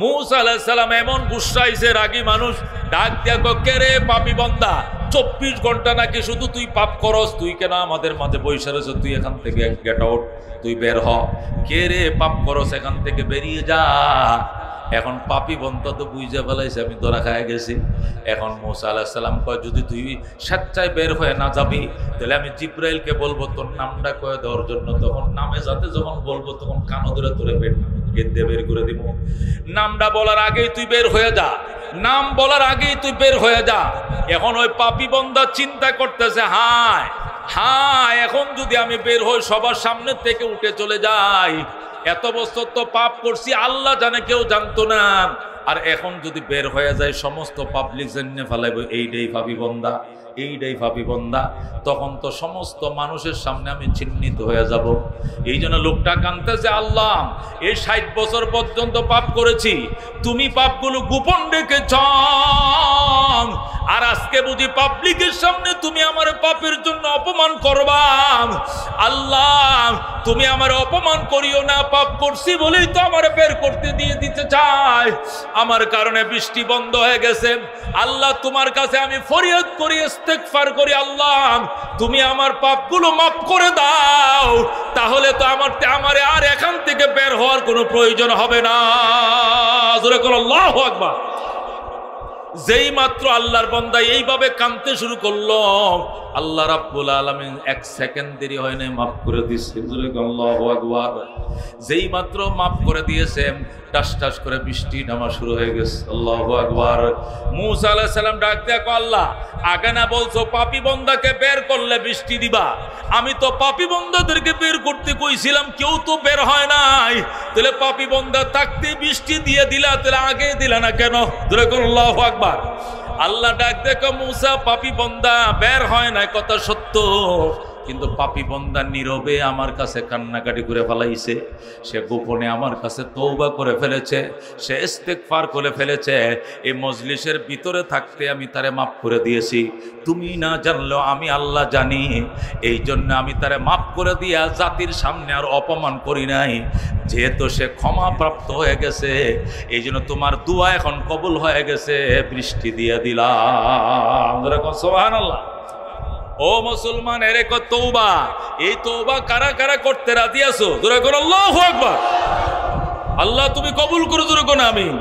Speaker 1: মূসা আলাইহিস সালাম এমন গুসাইছে, রাগী মানুষ, ডাক দিয়া কে রে পাপী বন্দা, 24 ঘন্টা নাকি শুধু তুই পাপ করস, তুই কেন আমাদের মাঝে বসে রয়েছ? তুই এখান থেকে গেট আউট, তুই বের হ। কে রে পাপ করস, এখান থেকে বেরিয়ে যা। এখন পাপী বন্দা তো বুঝে ফেলাইছে আমি ধরা খায় গেছি। এখন মূসা আলাইহিস সালাম কয়, যদি তুই স্বেচ্ছায় বের হয়ে না যাবি, তাহলে আমি জিব্রাইলকে বলবো তোর নামটা কয়ে দেওয়ার জন্য, তখন নামে যাতে যখন বলবো তখন কানো ধরে তোরে গেট দিয়ে বের করে দিব। নামটা বলার আগেই তুই বের হয়ে যা, নাম বলার আগেই তুই বের হয়ে যা। এখন ওই পাপী বন্দা চিন্তা করতেছে, হায় হায়, এখন যদি আমি বের হই, সবার সামনে থেকে উঠে চলে যাই, এত বছর তো পাপ করছি, আল্লাহ জানে, কেউ জানতো না, আর এখন যদি বের হয়ে যায় সমস্ত পাবলিক জেনে ফেলাইব, এইটাই পাপী বন্দা, এইটাই পাপী বন্দা, তখন তো সমস্ত মানুষের সামনে আমি চিহ্নিত হয়ে যাব। এই জন্য লোকটা কাঁদতেছে, আল্লাহ এই 60 বছর পর্যন্ত পাপ করেছি, তুমি পাপগুলো গোপন রেখেছ, আর আজকে বুঝি পাবলিকের সামনে তুমি আমার পাপের জন্য অপমান করবা। আল্লাহ তুমি আমার অপমান করিও না, পাপ করছি বলেই তো আমার বের করতে দিতে চাই, আমার কারণে বৃষ্টি বন্ধ হয়ে গেছে। আল্লাহ তোমার কাছে আমি ফরিয়াদ করি, ইস্তেগফার করি, আল্লাহ তুমি আমার পাপগুলো মাফ করে দাও, তাহলে তো আমারে আর এখান থেকে বের হওয়ার কোনো প্রয়োজন হবে না। জোরে করে আল্লাহু আকবার। যেই মাত্র আল্লাহর বান্দা এইভাবে কাঁদতে শুরু করলো, আল্লাহ রাব্বুল আলামিন 1 সেকেন্ড দেরি হয় না, মাফ করে দিয়েছে। আল্লাহু আকবার। যেই মাত্র মাফ করে দিয়েছে, টাস টাস করে বৃষ্টি নামা শুরু হয়ে গেছে। আল্লাহু আকবার। মূসা আলাইহিস সালাম ডাক দেয়া, আল্লাহ আগে না বলছো পাপী বন্দাকে বের করলে বৃষ্টি দিবা, আমি তো পাপী বন্দাদেরকে বের করতে কইছিলাম, কেউ তো বের হয় নাই, তাহলে পাপী বন্দা থাকতে বৃষ্টি দিয়ে দিলা, তাহলে আগে দিলা না কেন? আল্লাহু আকবার। আল্লাহ ডাক দেখো, মূসা পাপী বন্দা বের হয় না, কথা সত্য, কিন্তু পাপী বান্দা নীরবে আমার কাছে কান্নাকাটি করে ফেলাইছে, সে গোপনে আমার কাছে তওবা করে ফেলেছে, সে ইস্তেগফার করে ফেলেছে। এই মজলিসের ভিতরে থাকতে আমি তারে মাফ করে দিয়েছি, তুমি না জানলেও আমি আল্লাহ জানি। এই জন্য আমি তারে মাফ করে দিয়া জাতির সামনে আর অপমান করি নাই। যেহেতু সে ক্ষমাপ্রাপ্ত হয়ে গেছে, এই জন্য তোমার দোয়া এখন কবুল হয়ে গেছে, বৃষ্টি দিয়ে দিলাম। সুবহানাল্লাহ। ও মুসলমান, এরে কো তওবা। এই তওবা কারা কারা করতে রাজি আছো? জোরে করো আল্লাহু আকবার। আল্লাহ তুমি কবুল করো, জোরে করো আমিন।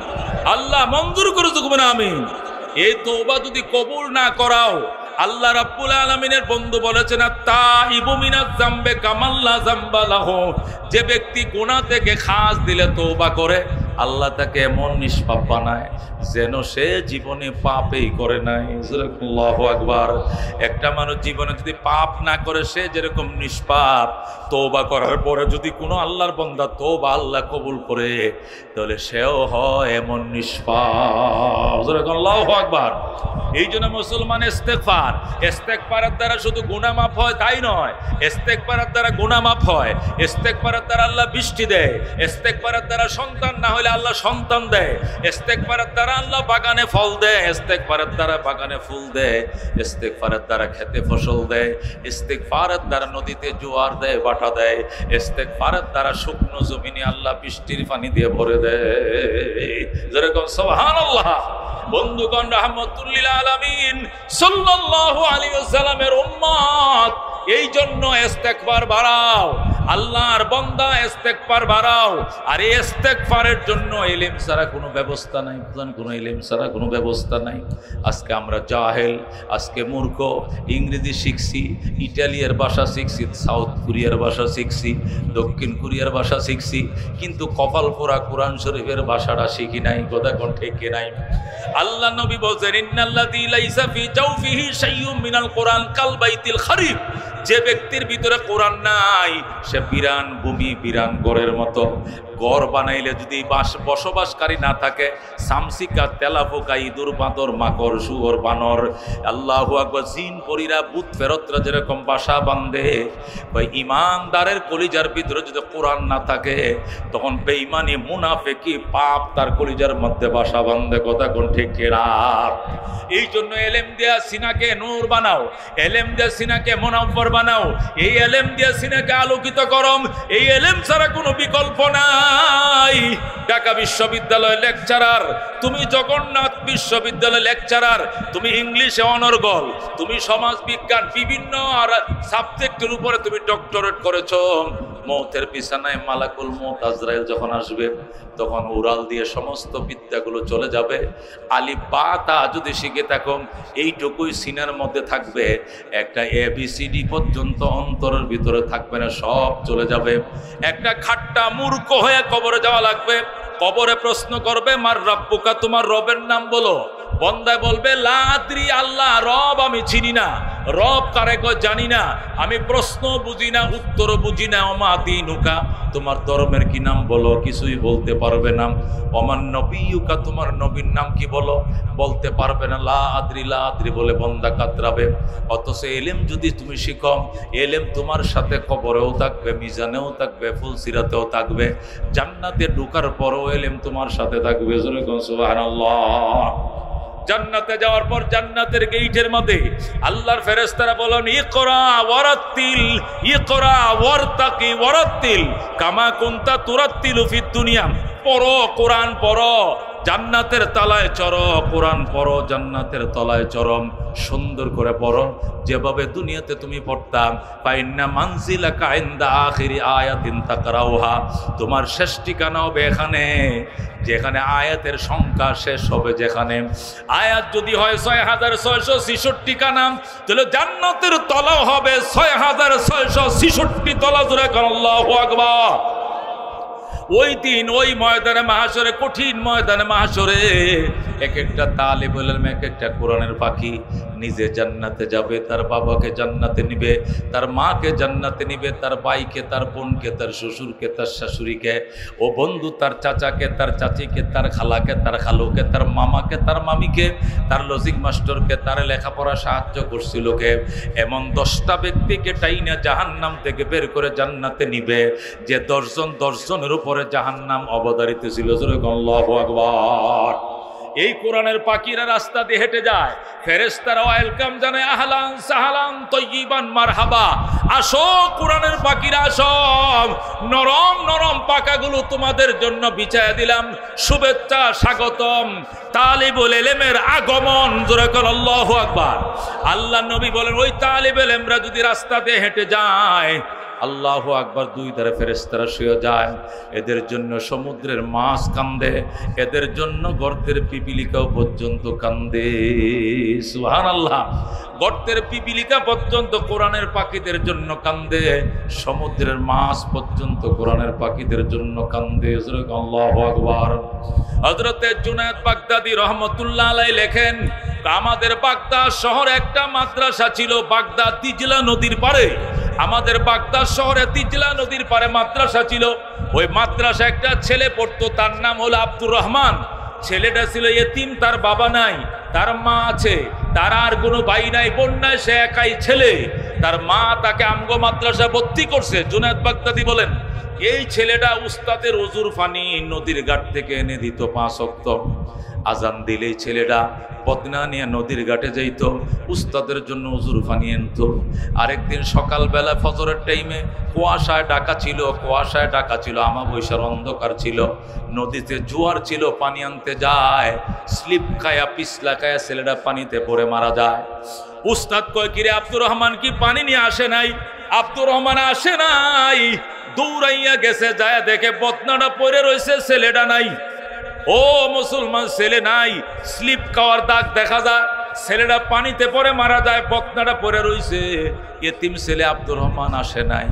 Speaker 1: আল্লাহ মঞ্জুর করো, জোরে করো আমিন। এই তওবা যদি কবুল না করাও, আল্লাহ রাব্বুল আলামিনের বন্ধু বলেছেন, আত-তাইবু মিনাজ যামবে কামাল্লা যামবা লাহু। যে ব্যক্তি গুনাহ থেকে খাস দিলে তওবা করে, আল্লাহ তাকে এমন নিষ্পাপ বানায় যেন সে জীবনে পাপই করে নাই। আল্লাহু আকবার। একটা মানুষ জীবনে যদি পাপ না করে, সে যেরকম নিষ্পাপ, তওবা করার পরে যদি কোনো আল্লাহর বান্দা তওবা আল্লাহ কবুল করে, তাহলে সেও হয় এমন নিষ্পাপ। আল্লাহু আকবার। এই জন্য মুসলমান ইস্তেগফারের দ্বারা শুধু গুনাহ মাফ হয় তাই নয়, ইস্তেগফারের দ্বারা গুনাহ মাফ হয়, ইস্তেগফারের দ্বারা আল্লাহ বৃষ্টি দেয়, ইস্তেগফারের দ্বারা সন্তান না হলে আল্লাহ সন্তান দেয়, ইস্তেগফারের দ্বারা আল্লাহ বাগানে ফল দেয়, ইস্তেগফারের দ্বারা বাগানে ফুল দেয়, ইস্তেগফারের দ্বারা খেতে ফসল দেয়, ইস্তেগফারের দ্বারা নদীতে জোয়ার দেয়, বাটা দেয়, ইস্তেগফারের দ্বারা শুকনো জমিনে আল্লাহ বৃষ্টির পানি দিয়ে ভরে দেয়। যেরকম সুবহানাল্লাহ। বন্ধুগণ, রাহমাতুল লিল আলামিন সাল্লাল্লাহু আলাইহি ওয়াসাল্লামের উম্মত, এই জন্য ইস্তেগফার বাড়াও, আল্লাহর বান্দা ইস্তেগফার বাড়াও। আর এই ইস্তেগফারের জন্য ইলম ছাড়া কোনো ব্যবস্থা নাই, কোনো ইলম ছাড়া কোনো ব্যবস্থা নাই। আজকে আমরা জাহেল, আজকে মূর্খ, ইংরেজি শিখছি, ইটালিয়ার ভাষা শিখছি, সাউথ কোরিয়ার ভাষা শিখছি, দক্ষিণ কোরিয়ার ভাষা শিখছি, কিন্তু কপাল পোড়া কোরআন শরীফের ভাষাটা শিখি নাই। কথা কোন ঠিক নাই? আল্লাহ নবী বলেন, ইন্নাল্লাযী লাইসা ফি জাওফিহি শাইউম মিনাল কোরআন কাল বাইতিল খারিব। যে ব্যক্তির ভিতরে কোরআন নাই, সে বিরান ভূমি, বিরান গড়ের মতো। গড় বানাইলে যদি বসবাসকারী না থাকে, সামসিকা, তেলাপোকা, ইঁদুর, বাঁদর, মাকড়, শুয়োর, বানর, আল্লাহু আকবার, জিন, পরীরা, ভূত ফেরতরা যেরকম বাসা বাঁধে, ওই ইমানদারের কলিজার ভিতরে যদি কোরআন না থাকে, তখন বেঈমানি, মুনাফিকি, পাপ তার কলিজার মধ্যে বাসা বাঁধে। কথা কোন ঠিক না? এই জন্য এলেম দিয়া সিনাকে নূর বানাও, এলেম দিয়া সিনাকে মুনাফফর বানাও, এই এলেম দিয়া সিনাকে আলোকিত করম। এই এলেম ছাড়া কোনো বিকল্প নাই। ঢাকা বিশ্ববিদ্যালয় লেকচারার, তুমি জগন্নাথ বিশ্ববিদ্যালয় লেকচারার, তুমি ইংলিশে অনর্গল, তুমি সমাজ বিজ্ঞান, বিভিন্ন সাবজেক্টের উপরে তুমি ডক্টরেট করেছো। মৌতের বিছানায় মালাকুল মৌত আজরাইল যখন আসবে, তখন উড়াল দিয়ে সমস্ত বিদ্যাগুলো চলে যাবে। আলিফ বা তা যদি শিখে থাকো, এইটুকুই সিনার মধ্যে থাকবে, একটা ABCD পর্যন্ত অন্তরের ভিতরে থাকবে না, সব চলে যাবে। একটা খাট্টা মূর্খ হয়ে কবরে যাওয়া লাগবে। কবরে প্রশ্ন করবে, মার রাব্বুকা, তোমার রবের নাম বলো। বন্দায় বলবে, লা আদরি, আল্লাহ রব আমি চিনি না, রব কারে কয় জানি না, আমি প্রশ্ন বুঝি না, উত্তর বুঝি না। ওমা দীনুকা, তোমার ধর্মের কি নাম বলো, কিছুই বলতে পারবে না। ওমান নবিয়ুকা, তোমার নবীর নাম কি বলো, বলতে পারবে না। লা আদরি, লা আদরি বলে বন্দা কাতরাবে। অথচ এলেম যদি তুমি শিখো, এলেম তোমার সাথে কবরেও থাকবে, মিজানেও থাকবে, ফুলসিরাতেও থাকবে, জান্নাতে ঢোকার পরও এলেম তোমার সাথে থাকবে। সুবহানাল্লাহ। জান্নাতে যাওয়ার পর জান্নাতের গেইটের মধ্যে আল্লাহর ফেরেশতারা বলেন, ইকরা ওয়ারাত্তিল, ইকরা ওয়ারতাকি ওয়ারাত্তিল কামা কুনতা তুরাত্তিলু ফিদ দুনিয়া। পড়ো, কোরআন পড়ো, জান্নাতের তলায় চড়ো, কোরআন পড়ো, জান্নাতের তলায় চরম, সুন্দর করে পড়ো, যেভাবে দুনিয়াতে তুমি পড়তাম। ফাইন্না মানজিলাকা ইনদা আখিরি আয়াতিন তাকরাউহা, তোমার শেষ ঠিকানা হবে এখানে, যেখানে আয়াতের সংখ্যা শেষ হবে। যেখানে আয়াত যদি হয় 6666 ঠিকানা, তাহলে জান্নাতের তলাও হবে 6666 তলা। জোরে আল্লাহু আকবার। ওই দিন ওই ময়দানে মাহশরে, কঠিন ময়দানে মাহশরে, এক একটা তালিবুল ইলম, এক একটা কোরআনের পাখি। নিজে জান্নাতে যাবে, তার বাবাকে জান্নাতে নিবে, তার মাকে জান্নাতে নিবে, তার ভাইকে, তার বোনকে, তার শ্বশুরকে, তার শাশুড়িকে, ও বন্ধু তার চাচাকে, তার চাচিকে, তার খালাকে, তার খালুকে, তার মামাকে, তার মামিকে, তার লজিক মাস্টারকে, তার লেখাপড়া সাহায্য করছিল কে, এমন 10টা ব্যক্তিকে টাইনা জাহান্নাম থেকে বের করে জান্নাতে নিবে, যে 10 জন 10 জনের উপরে জাহান্নাম অবধারিত ছিল। আল্লাহু আকবার। এই কোরআনের পাখিরা রাস্তা দিয়ে হেঁটে যায়, ফেরেশতারা ওয়েলকাম জানায়, আহলান সাহলান তয়্যিবান মারহাবা। আসো কোরআনের পাখিরা, আসো, নরম নরম পাখাগুলো তোমাদের জন্য বিছায়া দিলাম, শুভেচ্ছা স্বাগতম, তালিবুল ইলমের আগমন। জোরে বল আল্লাহু আকবার। আল্লাহ নবী বলেন, ওই তালিবুল ইলমরা যদি রাস্তা দিয়ে হেঁটে যায়, আল্লাহু আকবার, 2 ধারে ফেরেশতারা শুয়ে যায়, এদের জন্য সমুদ্রের মাছ কান্দে, এদের জন্য গর্তের পিপিলিকাও পর্যন্ত কান্দে। সুবহানাল্লাহ। গর্তের পিপিলিকা পর্যন্ত কোরআনের পাখিদের জন্য কান্দে, সমুদ্রের মাছ পর্যন্ত কোরআনের পাখিদের জন্য কান্দে। আল্লাহু আকবার। হযরতে জুনায়েদ বাগদাদী রহমতুল্লাহ আলাইহি লেখেন, আমাদের বাগদাদ শহরে একটা মাদ্রাসা ছিল, বাগদাদ তিজলা নদীর পারে। আমাদের বাগদাদ শহরে তিজলা নদীর পারে মাদ্রাসা ছিল। ওই মাদ্রাসা একটা ছেলে পড়তো, তার নাম হলো আব্দুর রহমান। ছেলেটা ছিল ইতিম, তার বাবা নাই, তার মা আছে, তার আর কোনো ভাই নাই, বোন নাই, সে একাই ছেলে। তার মা তাকে আমগো মাদ্রাসা ভর্তি করছে। জুনায়েদ বাগদাদী বলেন, এই ছেলেটা উস্তাদের ওজুর পানি নদীর ঘাট থেকে এনে দিত 5 ওয়াক্ত। আজান দিলেই ছেলেটা বদনা নিয়ে নদীর ঘাটে যাইতো, উস্তাদের জন্য ওজুর পানি আনতো। আরেকদিন সকালবেলা ফজরের টাইমে কুয়াশায় ঢাকা ছিল, আমাবস্যার অন্ধকার ছিল, নদীতে জোয়ার ছিল, পানি আনতে যায়, স্লিপ খায়া পিছলা খায়া ছেলেটা পানিতে পড়ে মারা যায়। উস্তাদ কয়, কিরে আব্দুর রহমান কি পানি নিয়ে আসে নাই? আব্দুর রহমান আসে নাই, দৌড়াইয়া গেছে, যায় দেখে বদনাটা পড়ে রয়েছে, ছেলেটা নাই। ও মুসলমান, ছেলে নাই, স্লিপ খাওয়ার দাগ দেখা যায়, ছেলেটা পানিতে পড়ে মারা যায়, বদনাটা পড়ে রয়েছে, এতিম ছেলে আব্দুর রহমান আসে নাই।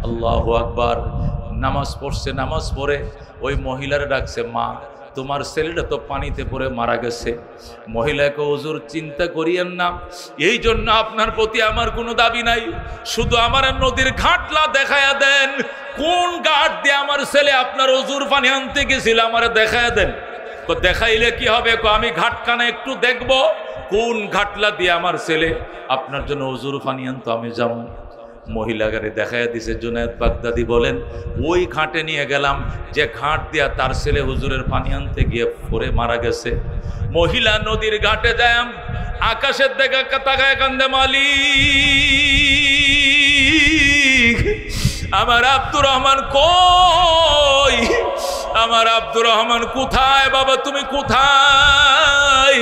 Speaker 1: আল্লাহু আকবার। নামাজ পড়ছে, নামাজ পড়ে ওই মহিলারে ডাকছে, মা তোমার ছেলেটা তো পানিতে পড়ে মারা গেছে। মহিলাকে, হুজুর চিন্তা করিয়েন না, এই জন্য আপনার প্রতি আমার কোনো দাবি নাই, শুধু আমার নদীর ঘাটলা দেখায়া দেন, কোন ঘাট দিয়ে আমার ছেলে আপনার ওজুর পানি আনতে গেছিল আমার দেখায়া দেন। দেখাইলে কি হবে? আমি ঘাটখানা একটু দেখব, কোন ঘাটলা দিয়ে আমার ছেলে আপনার জন্য ওজুর পানি আনতো, আমি যাব। মহিলাকে দেখাইয়া দিছে। জুনায়েদ বাগদাদী বলেন, ওই ঘাটে নিয়ে গেলাম যে ঘাট দিয়া তার ছেলে হুজুরের পানি আনতে গিয়ে পড়ে মারা গেছে। মহিলা নদীর ঘাটে যায়, আকাশের দেখা তাকায় কান্দে, মালিক আমার আব্দুর রহমান কই? আমার আব্দুর রহমান কোথায়? বাবা তুমি কোথায়?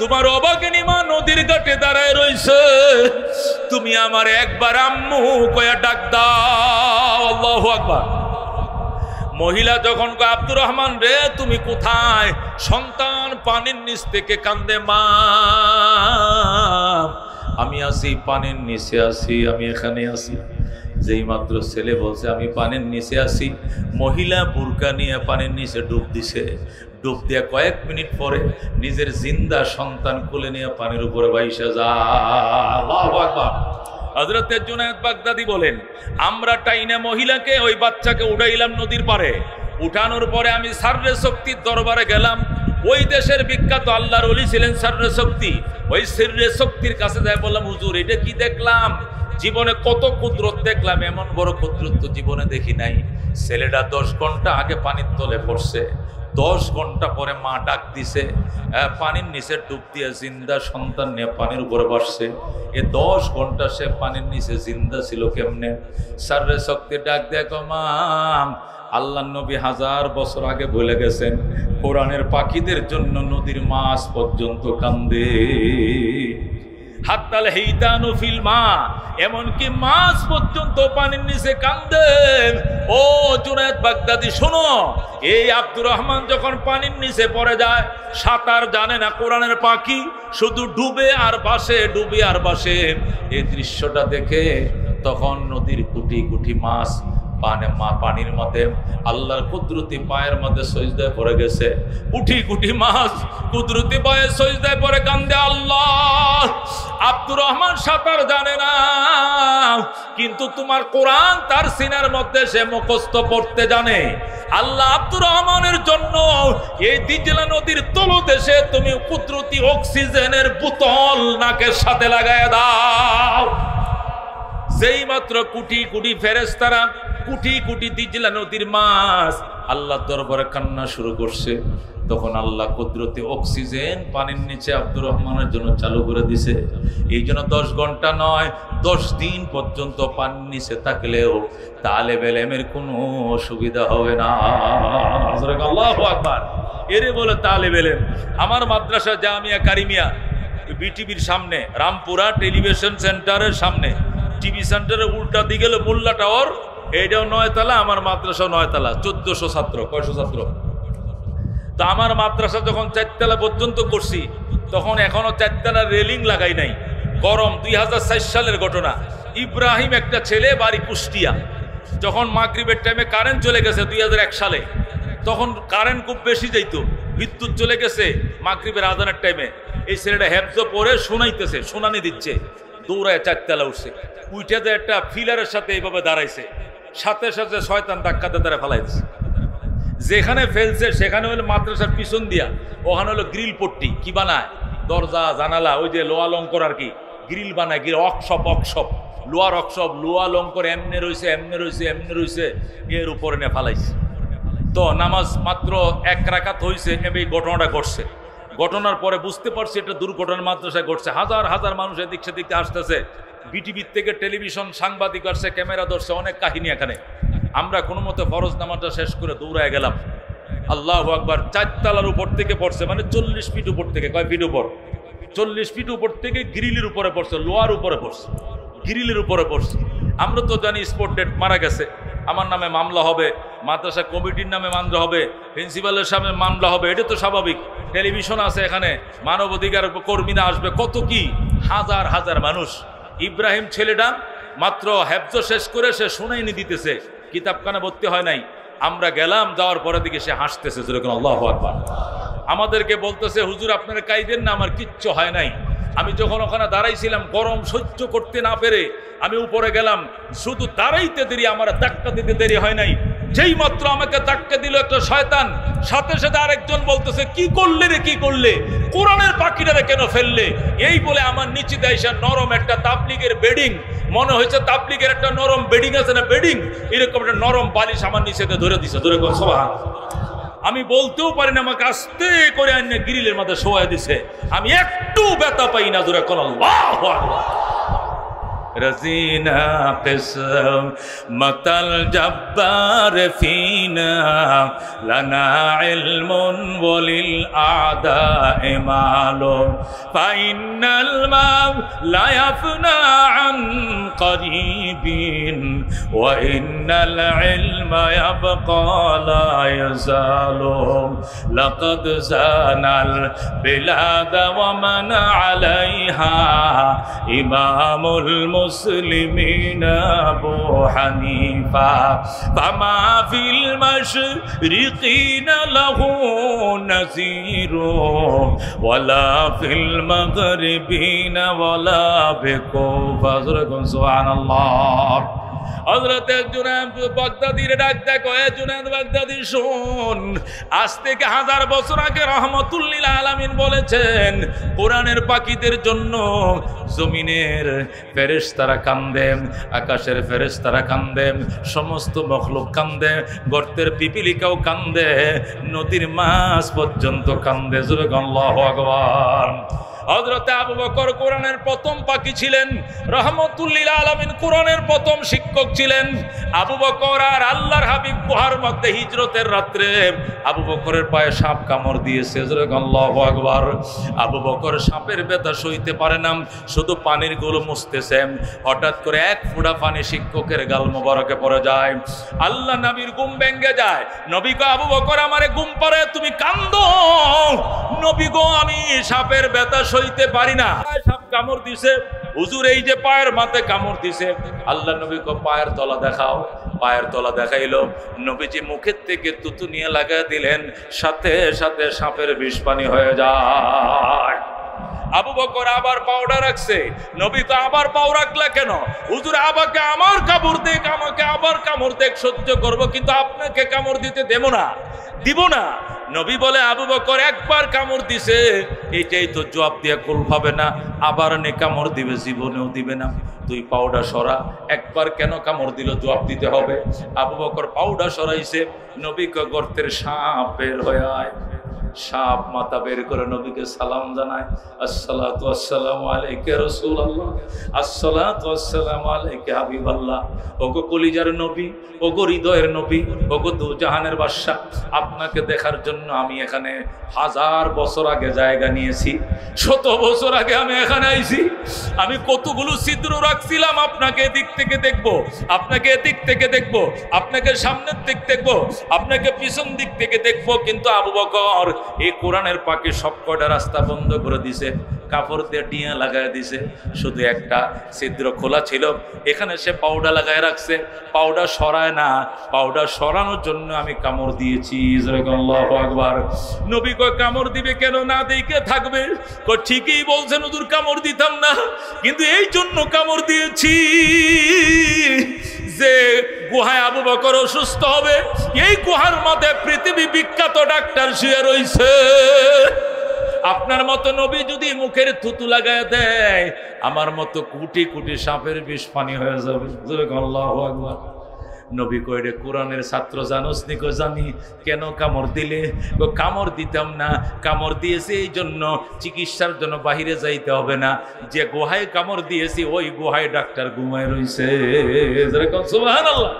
Speaker 1: তোমার অবাগিনী মা নদীর ঘাটে দাঁড়ায় রইছে, তুমি আমার একবার আম্মু কয়া ডাক দাও। আল্লাহু আকবার। মহিলা যখন কয়, আব্দুর রহমান রে তুমি কোথায়? সন্তান পানির নিচ থেকে কান্দে, মা আমি আছি, পানির নিচে আছি, আমি এখানে আছি। যেই মাত্র ছেলে বলছে আমি পানির নিচে আছি, মহিলা বুরকা নিয়ে পানির নিচে ডুব দিছে। ডুব দিয়ে কয়েক মিনিট পরে নিজের জিন্দা সন্তান কোলে নিয়ে পানির উপরে ভাইসা যায়। আল্লাহু আকবার। হযরত জুনায়েদ বাগদাদী বলেন, আমরা টাইনা মহিলাকে, ওই বাচ্চাকে উঠাইলাম নদীর পারে। উঠানোর পরে আমি সাররে শক্তির দরবারে গেলাম। ওই দেশের বিখ্যাত আল্লাহর ওলি ছিলেন সাররে শক্তি। ওই সাররে শক্তির কাছে যাই বললাম, হুজুর এটা কি দেখলাম? জীবনে কত কুদরত দেখলাম, এমন বড় কুদরত তো জীবনে দেখি নাই। ছেলেটা 10 ঘন্টা আগে পানির তলে পড়ছে, 10 ঘন্টা পরে মা ডাক দিছে, পানির নিচে ডুব দিয়ে জিন্দা সন্তান নিয়ে পানির উপরে বসছে। এ 10 ঘন্টা সে পানির নিচে জিন্দা ছিল কেমনে? সাররে শক্তি ডাক দেখো, মা আল্লাহ নবী 1000 বছর আগে বলে গেছেন, কোরআনের পাখিদের জন্য নদীর মাছ পর্যন্ত কান্দে। হাত্তাল হিতানু ফিল মা, এমনকি মাছ পর্যন্ত পানির নিচে কান্দেন। ও জুনায়েদ বাগদাদী শোনো, এই আব্দুর রহমান যখন পানির নিচে পড়ে যায়, সাঁতার জানে না, কোরআনের পাখি শুধু ডুবে আর বাসে, ডুবে আর বাসে। এই দৃশ্যটা দেখে তখন নদীর কোটি কোটি মাছ পানির মধ্যে আল্লাহর কুদরতি পায়ের মধ্যে সজদায় পড়ে গেছে। কুটি কুটি মাছ কুদরতি পায়ে সজদায় পড়ে কান্দে, আল্লাহ আব্দুর রহমান সাঁতার জানে না, কিন্তু তোমার কোরআন তার সিনার মধ্যে সে মুখস্থ পড়তে জানে। আল্লাহ আব্দুর রহমানের জন্য এই দিজলা নদীর তলদেশে তুমি কুদরতি অক্সিজেনের বোতল নাকের সাথে লাগায় দাও। যেই মাত্র কুটি কুটি ফেরেশতারা, কুটি কুটি দিজলা নদীর মাছ আল্লাহর দরবারে কান্না শুরু করছে, তখন আল্লাহ কুদরতি অক্সিজেন পানির নিচে আব্দুর রহমানের জন্য চালু করে দিছে। এই জন্য 10 ঘন্টা নয় 10 দিন পর্যন্ত পানির নিচে থাকলেও তালেবে ইলমের কোনো অসুবিধা হবে না। আল্লাহু আকবার। এরে বলে তালেবে ইলম। আমার মাদ্রাসা জামিয়া কারিমিয়া বিটিভির সামনে, রামপুরা টেলিভিশন সেন্টারের সামনে, টিভি সেন্টারের উল্টা দিকে গেলে মোল্লা টাওয়ার, এইটাও 9 তলা, আমার মাদ্রাসা 9 তলা, 1400 ছাত্র। কয়শো ছাত্র? তো আমার মাদ্রাসা যখন 4 তলা পর্যন্ত করছি, তখন এখনো 4 তলা রেলিং লাগাই নাই। গরম 2004 সালের ঘটনা। ইব্রাহিম একটা ছেলে, বাড়ি কুষ্টিয়া। যখন মাগরিবের টাইমে কারেন্ট চলে গেছে 2001 সালে, তখন কারেন্ট খুব বেশি যাইত, বিদ্যুৎ চলে গেছে মাগরিবের আজানের টাইমে। এই ছেলেটা হেফজ পরে শোনাইতেছে, শোনানি দিচ্ছে, দৌড়ায় 4 তলা উঠছে। উঠে যে একটা ফিলারের সাথে এইভাবে দাঁড়াইছে, সাথে সাথে শয়তান ধাক্কাতে তারা ফেলাইছে। যেখানে ফেলছে সেখানে হলো মাদ্রাসার পিছন দিয়া, ওখানে হলো গ্রিল পট্টি। কি বানায়? দরজা জানালা, ওই যে লোহা লঙ্কর আর কি, গ্রিল বানায়, গ্রিল অকশপ লোহার অকশপ, লোহা লঙ্কর এমনে রয়েছে, এমনে রয়েছে, এমনে রয়েছে, এর উপরে নিয়ে ফালাইছে। তো নামাজ মাত্র 1 রাকাত হয়েছে, এই ঘটনাটা ঘটছে। ঘটনার পরে বুঝতে পারছি এটা দুর্ঘটনা মাদ্রাসায় ঘটছে। হাজার হাজার মানুষ এদিক সেদিক আসতেছে, বিটিভির থেকে টেলিভিশন সাংবাদিক আসছে, ক্যামেরা ধরছে, অনেক কাহিনী এখানে। আমরা কোনো মতে ফরজ নামাজটা শেষ করে দৌড়ায় গেলাম। আল্লাহু আকবার। 4 তলার উপর থেকে পড়ছে, মানে 40 ফিট উপর থেকে। কয় ফিট উপর? 40 ফিট উপর থেকে গ্রিলের উপরে পড়ছে, লোহার উপরে পড়ছে, গ্রিলের উপরে পড়ছে। আমরা তো জানি স্পট ডেট, মারা গেছে, আমার নামে মামলা হবে, মাদ্রাসা কমিটির নামে মামলা হবে, প্রিন্সিপালের সামনে মামলা হবে, এটা তো স্বাভাবিক। টেলিভিশন আছে এখানে, মানবাধিকার কর্মীরা আসবে, কত কি, হাজার হাজার মানুষ। ইব্রাহিম ছেলেটা মাত্র হেফজ শেষ করে সে শুনাইনি দিতেছে, কিতাবখানা ভর্তি হয় নাই। আমরা গেলাম, যাওয়ার পরে দিকে সে হাসতেছে, যেরকম আল্লাহু আকবার। আমাদেরকে বলতেছে, হুজুর আপনারা কাইদেন না, আমার কিচ্ছু হয় নাই। আমি যখন ওখানে দাঁড়াইছিলাম, গরম সহ্য করতে না পেরে আমি উপরে গেলাম, শুধু দাঁড়াইতে দেরি, আমার ধাক্কা দিতে দেরি হয় নাই। যেই মাত্র আমাকে ধাক্কা দিল একটা শয়তান, সাথে সাথে আরেকজন বলতেছে, কি করলে রে, কি করলে, কোরআনের পাখিটারে কেন ফেললে? এই বলে আমার নিচে দেয়সা নরম একটা তাবলিগের বেডিং, মনে হয়েছে তাবলিগের একটা নরম বেডিং আছে না, বেডিং, এরকম একটা নরম বালিশ আমার নিচেতে ধরে দিছে। ধরে সুবহানাল্লাহ। আমি বলতেও পারি না, আমাকে আস্তে করে আইনে গ্রিলের মধ্যে শোয়াই দিছে, আমি একটু ব্যথা পাই না। ধরে আল্লাহু আকবার। رزينا قسمة الجبار فينا لنا علم وللأعداء مال فإن الماء لا يفنى عن قريب وإن العلم يبقى لا يزال لقد زان البلاد ومن عليها إمام المسلمين أبو حنيفة فما في المشرقين له نذير ولا في المغربين ولا بكوفة سبحان الله। হযরত জুনায়েদ বাগদাদির ডাক দেখো, এ জুনায়েদ বাগদাদি শোন, আজ থেকে 1000 বছর আগে রহমাতুল্লিল আলামিন বলেছেন, কোরআনের পাখিদের জন্য জমিনের ফেরেশতারা কান্দে, আকাশের ফেরেশতারা কান্দে, সমস্ত মখলুক কান্দে, গর্তের পিপিলিকাও কান্দে, নদীর মাছ পর্যন্ত কান্দে। আল্লাহু আকবার। হযরত আবু বকর কোরআনের প্রথম পাখি ছিলেন, রহমাতুল্লিল আলামিন কোরআনের প্রথম শিক্ষক ছিলেন। আবু বকর আর আল্লাহর হাবিব গুহার মধ্যে হিজরতের রাত্রে আবু বকরের পায়ে সাপ কামড় দিয়েছে। আল্লাহু আকবার। আবু বকর সাপের ব্যথা সইতে পারে না, শুধু পানির গুলো মুছতেছে, হঠাৎ করে 1 ফোঁটা পানি শিক্ষকের গাল মোবারকে পড়ে যায়। আল্লাহ নবীর ঘুম ভেঙে যায়। নবী গো, আবু বকর আমারে ঘুম পাড়ে, তুমি কান্দো। নবী গো, আমি সাপের ব্যথা সইতে পারি না। সাপ কামড় দিছে, হুজুর এই যে পায়ের মাথায় কামড় দিছে, আল্লাহ নবী কো পায়ের তলা দেখাও। পায়ের তলা দেখাইলো, নবীজি মুখের থেকে তুতু নিয়ে লাগা দিলেন, সাথে সাথে সাপের বিষ পানি হয়ে যায়। আবু বকর আবার পাউডার রাখছে, নবী তো আবার পাও রাখলা কেন? হুজুর আমাকে আমার কামড় দেখ, আমাকে আবার কামড় দেখ, সহ্য করব, কিন্তু আপনাকে কামড় দিতে দেব না, দিব না। নবী বলে আবু বকর একবার কামড় দিছে, এইটাই তো জবাব দিয়ে কুল পাবে না, আবার নে কামড় দিবে, জীবনেও দিবে না। তুই পাউডার সরা, একবার কেন কামড় দিল জবাব দিতে হবে। আবু বকর পাউডার সরাইছে, নবীকে গর্তের সাপ বের হয়ে আয়। সাপ মাথা বের করে নবীকে সালাম জানায়, আসসালাতু আসসালামু আলাইকা রাসূলুল্লাহ, আসসালাতু আসসালামু আলাইকা হাবিবাল্লাহ। ওগো কলিজার নবী, ওগো হৃদয়ের নবী, ওগো দু জাহানের বাদশা, আপনাকে দেখার জন্য আমি এখানে 1000 বছর আগে জায়গা নিয়েছি, 100 বছর আগে আমি এখানে আইছি। আমি কতগুলো ছিদ্র রাখছিলাম, আপনাকে এদিক থেকে দেখবো, আপনাকে এদিক থেকে দেখবো, আপনাকে সামনের দিক দেখবো, আপনাকে পিছন দিক থেকে দেখবো, কিন্তু আবু বকর এই কোরআনের পাকে সব কয়টা রাস্তা বন্ধ করে দিছে, কাপড় দিয়ে টিয়া লাগায় দিছে, শুধু একটা ছিদ্র খোলা ছিল, এখানে সে পাউডার লাগায় রাখছে। পাউডার সরায় না, পাউডার সরানোর জন্য আমি কামড় দিয়েছি। আল্লাহু আকবার। নবী কয় কামড় দিবে কেন, না দেখে থাকবে? কয় ঠিকই বলছেন হুজুর, কামড় দিতাম না, কিন্তু এই জন্য কামড় দিয়েছি যে গুহায় আবু বকর অসুস্থ হবে, এই গুহার মধ্যে পৃথিবী বিখ্যাত ডাক্তার শুয়ে রইছে। আপনার মতো নবী যদি মুখের থুতু লাগায় দেয়, আমার মতো কোটি কোটি সাপের বিষ পানি হয়ে যাবে। আল্লাহু আকবার। নবী কইরে কোরআনের ছাত্র জানোস নি? কো জানি। কেন কামড় দিলে? কো কামড় দিতাম না, কামড় দিয়েছি এই জন্য চিকিৎসার জন্য বাহিরে যাইতে হবে না, যে গুহায় কামড় দিয়েছি ওই গুহায় ডাক্তার ঘুমায় রইছে। সুবহানাল্লাহ।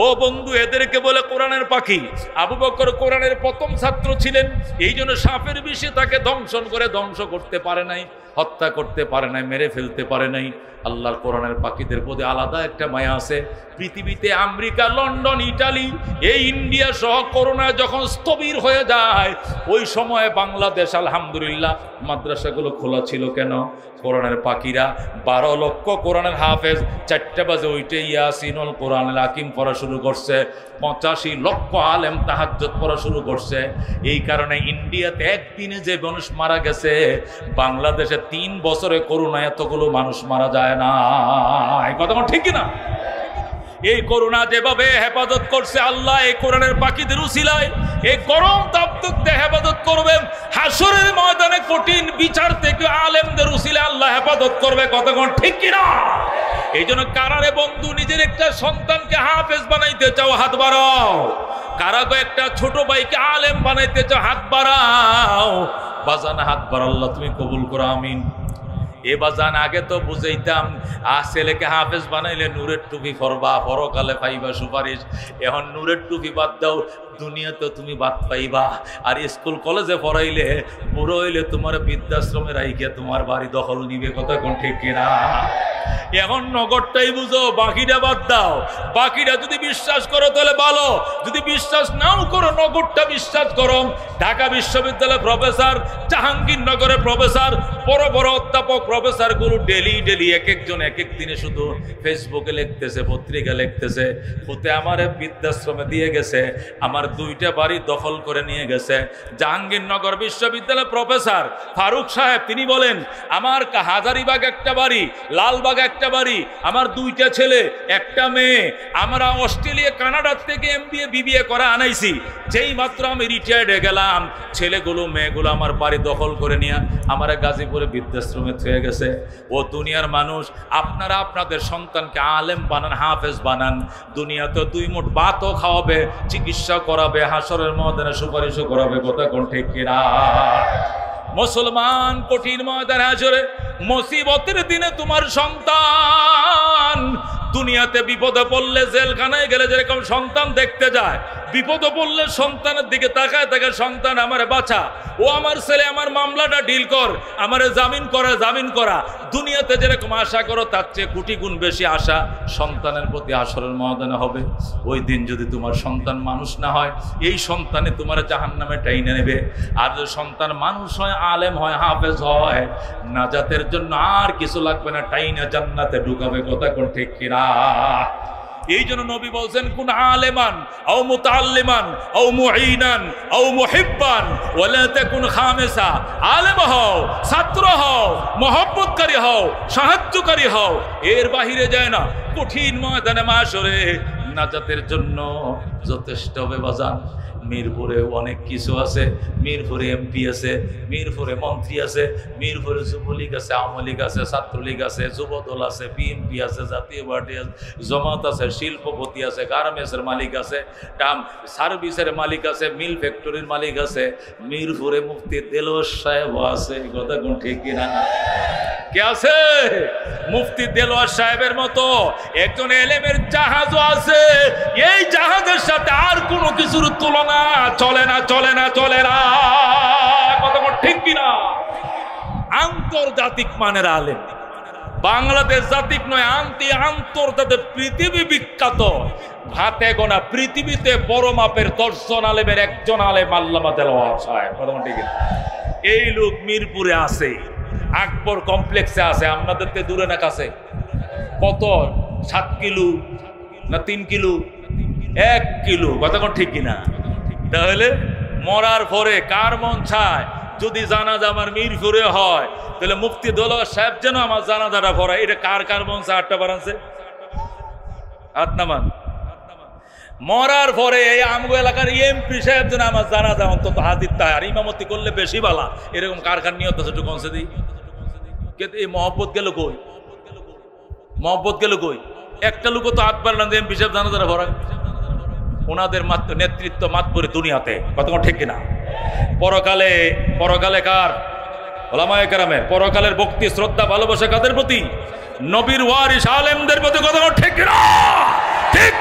Speaker 1: ও বন্ধু, এদেরকে বলে কোরআনের পাখি। আবু বকর কোরআনের প্রথম ছাত্র ছিলেন, এই জন্য সাপের বিষে তাকে ধ্বংস করতে পারে নাই, হত্যা করতে পারে নাই, মেরে ফেলতে পারে নাই। আল্লাহর কোরআনের পাখিদের প্রতি আলাদা একটা মায়া আছে। পৃথিবীতে আমেরিকা, লন্ডন, ইটালি, এই ইন্ডিয়া সহ করোনা যখন স্থবির হয়ে যায়, ওই সময় বাংলাদেশ আলহামদুলিল্লাহ মাদ্রাসাগুলো খোলা ছিল। কেন? কোরআনের পাখিরা 12 লক্ষ কোরআনের হাফেজ 4টা বাজে ওইটাই ইয়াসিনুল কোরআনুল হাকিম পড়া শুরু করছে, 85 লক্ষ আলেম তাহাজ্জুদ পড়া শুরু করছে। এই কারণে ইন্ডিয়াতে একদিনে যে মানুষ মারা গেছে, বাংলাদেশে 3 বছরে করোনা এতগুলো মানুষ মারা যায় না। এই কথা ঠিক কিনা? এই করোনা যেভাবে হেফাজত করছে আল্লাহ এই কোরআনের পাখিদের উসিলায়, এই গরম তাপতুকতে হেফাজত করবেন। হাসরের ময়দানে কঠিন বিচার থেকে আলেমদের উসিলায় আল্লাহ হেফাজত করবে। কতক্ষণ ঠিক কিনা? এই জন্য কারারে বন্ধু নিজের একটা সন্তানকে হাফেজ বানাইতে চাও, হাত বাড়াও। কারা একটা ছোট ভাইকে আলেম বানাইতে চাও, হাত বাড়াও। বাজান হাত বাড়াল্লাহ তুমি কবুল করো, আমিন। এ বাজান আগে তো বুঝাইতাম ছেলেকে হাফেজ বানাইলে নূরের টুপি পরবা, পরকালে পাইবা সুপারিশ। এখন নূরের টুপি বাদ দাও, দুনিয়াতে তুমি বাদ পাইবা। আর স্কুল কলেজে পড়াইলে বুড়ো হইলে তোমার বৃদ্ধাশ্রমে রাইকে তোমার বাড়ি দখল নিবে। কথা কোন ঠিক কিনা? এখন নগরটাই বুঝো, বাকিটা বাদ দাও। বাকিটা যদি বিশ্বাস করো তাহলে ভালো, যদি বিশ্বাস নাও করো নগরটা বিশ্বাস করো। ঢাকা বিশ্ববিদ্যালয়ের প্রফেসর, জাহাঙ্গীরনগরের প্রফেসর, বড় বড় অধ্যাপক প্রফেসর গুলো ডেলি এক একজন এক এক দিনে শুধু ফেসবুকে লিখতেছে, পত্রিকা লিখতেছে, হতে আমারে বৃদ্ধাশ্রমে দিয়ে গেছে, আমার 2টা বাড়ি দখল করে নিয়ে গেছে। জাহাঙ্গীরনগর বিশ্ববিদ্যালয়ের প্রফেসর ফারুক সাহেব তিনি বলেন, আমার হাজারিবাগ একটা বাড়ি, লালবাগ একটা বাড়ি, আমার 2টা ছেলে, একটা মেয়ে, আমরা অস্ট্রেলিয়া কানাডার থেকে MBA BBA করা আনাইছি। যেই মাত্র আমি রিটায়ার্ড হয়ে গেলাম, ছেলেগুলো মেয়েগুলো আমার বাড়ি দখল করে নিয়ে আমার গাজীপুরে বৃদ্ধাশ্রমে থয়ে গেছে। ও দুনিয়ার মানুষ, আপনারা আপনাদের সন্তানকে আলেম বানান, হাফেজ বানান। দুনিয়াতে 2 মুঠ ভাতও খাওয়াবে, চিকিৎসা করাবে, হাসরের ময়দানে সুপারিশও করাবে। কথা কোন ঠিক কিনা? মুসলমান কঠিন ময়দানে হাসরে মুসিবতের দিনে তোমার সন্তান দুনিয়াতে বিপদে পড়লে জেলখানায় গেলে যেরকম সন্তান দেখতে যায়, বিপদে পড়লে সন্তানের দিকে তাকায় তাকায়, সন্তান আমারে বাঁচা, ও আমার ছেলে, আমার মামলাটা ডিল কর, আমারে জামিন করা। দুনিয়াতে যেরকম আশা করো তার চেয়ে কোটি গুণ বেশি আশা সন্তানের প্রতি হাশরের ময়দানে হবে। ওই দিন যদি তোমার সন্তান মানুষ না হয়, এই সন্তানে তোমার জাহান্নামে টাইনে নেবে। আর যদি সন্তান মানুষ হয়, আলেম হয়, হাফেজ হয়, নাজাতের জন্য আর কিছু লাগবে না, টাইনা জান্নাতে ঢুকাবে। কথা কোন ঠিক কিনা? এই জন্য নবী বলছেন, কোন আলেমান আও মুতাআল্লিমান আও মুঈনান আও মুহিব্বান ওয়ালা তাকুন খামিসা। আলেম হও, ছাত্র হও, মহব্বতকারী হও, সাহায্যকারী হও, এর বাহিরে যায় না। কঠিন ময়দানে মাশরে নাজাতের জন্য যথেষ্ট হবে বাজান। মিরপুরে অনেক কিছু আছে, মিরপুরে এমপি আছে, মিরপুরে মন্ত্রী আছে, মিরপুরে যুবলীগ আছে, আওয়ামী লীগ আছে, ছাত্রলীগ আছে, যুবদল আছে, বিএনপি আছে, জাতীয় পার্টি আছে, জমাত আছে, শিল্পপতি আছে, গার্মেন্টসের মালিক আছে, সার্ভিসের মালিক আছে, মিল ফ্যাক্টরির মালিক আছে। মিরপুরে মুফতি দেলোয়ার সাহেব আছে। কথা কোন ঠিক কিনা? কে আছে? মুফতি দেলোয়ার সাহেবের মতো একজন এলেমের জাহাজও আছে। এই জাহাজের সাথে আর কোনো কিছুর তুলনা চলে না। কথা ঠিক কিনা? আন্তর্জাতিক মানের আলেম, বাংলাদেশ জাতিক নয়, আন্তর্জাতিক, পৃথিবী বিখ্যাত, হাতে গোনা পৃথিবীতে বড় মাপের 10 জন আলেমের একজন আলেম আল্লামা দেলোয়ার সাহেব। কথা ঠিক কিনা? এই লোক মিরপুরে আছে, আকবর কমপ্লেক্সে আছে। আপনাদের তো দূরে না কাছে? কত? 7 কিলো না 3 কিলো? 1 কিলো। কথা কোন ঠিক কিনা? তাহলে মরার পরে কার মন চায় যদি জানাজা আমার মিরপুরে হয়, তাহলে মুফতি দেলোয়ার সাহেব যেন আমার জানাজাটা পড়ায়। এটা কার মন চায়? 8টা বারানছে হাত নামান। মরার পরে এই আমগো এলাকার এমপি সাহেব যেন আমার জানাজা অন্তত হাজির তাই, আর ইমামতি করলে বেশি বালা। এরকম কারখার নিয়ত আছে, একটু কনসে দিই। এই মহব্বত গেল কই? মহব্বত গেল কই? একটা লোক তো হাত পারলাম যে এমপি সাহেব জানাজাটা ভরায়। ওনাদের মাত্র নেতৃত্ব মাতবরে দুনিয়াতে। কথা ঠিক কিনা? পরকালে কার? ওলামায়ে কেরামের। পরকালের ভক্তি, শ্রদ্ধা, ভালোবাসা কাদের প্রতি? নবীর ওয়ারিস আলেমদের প্রতি। কথা ঠিক কিনা? ঠিক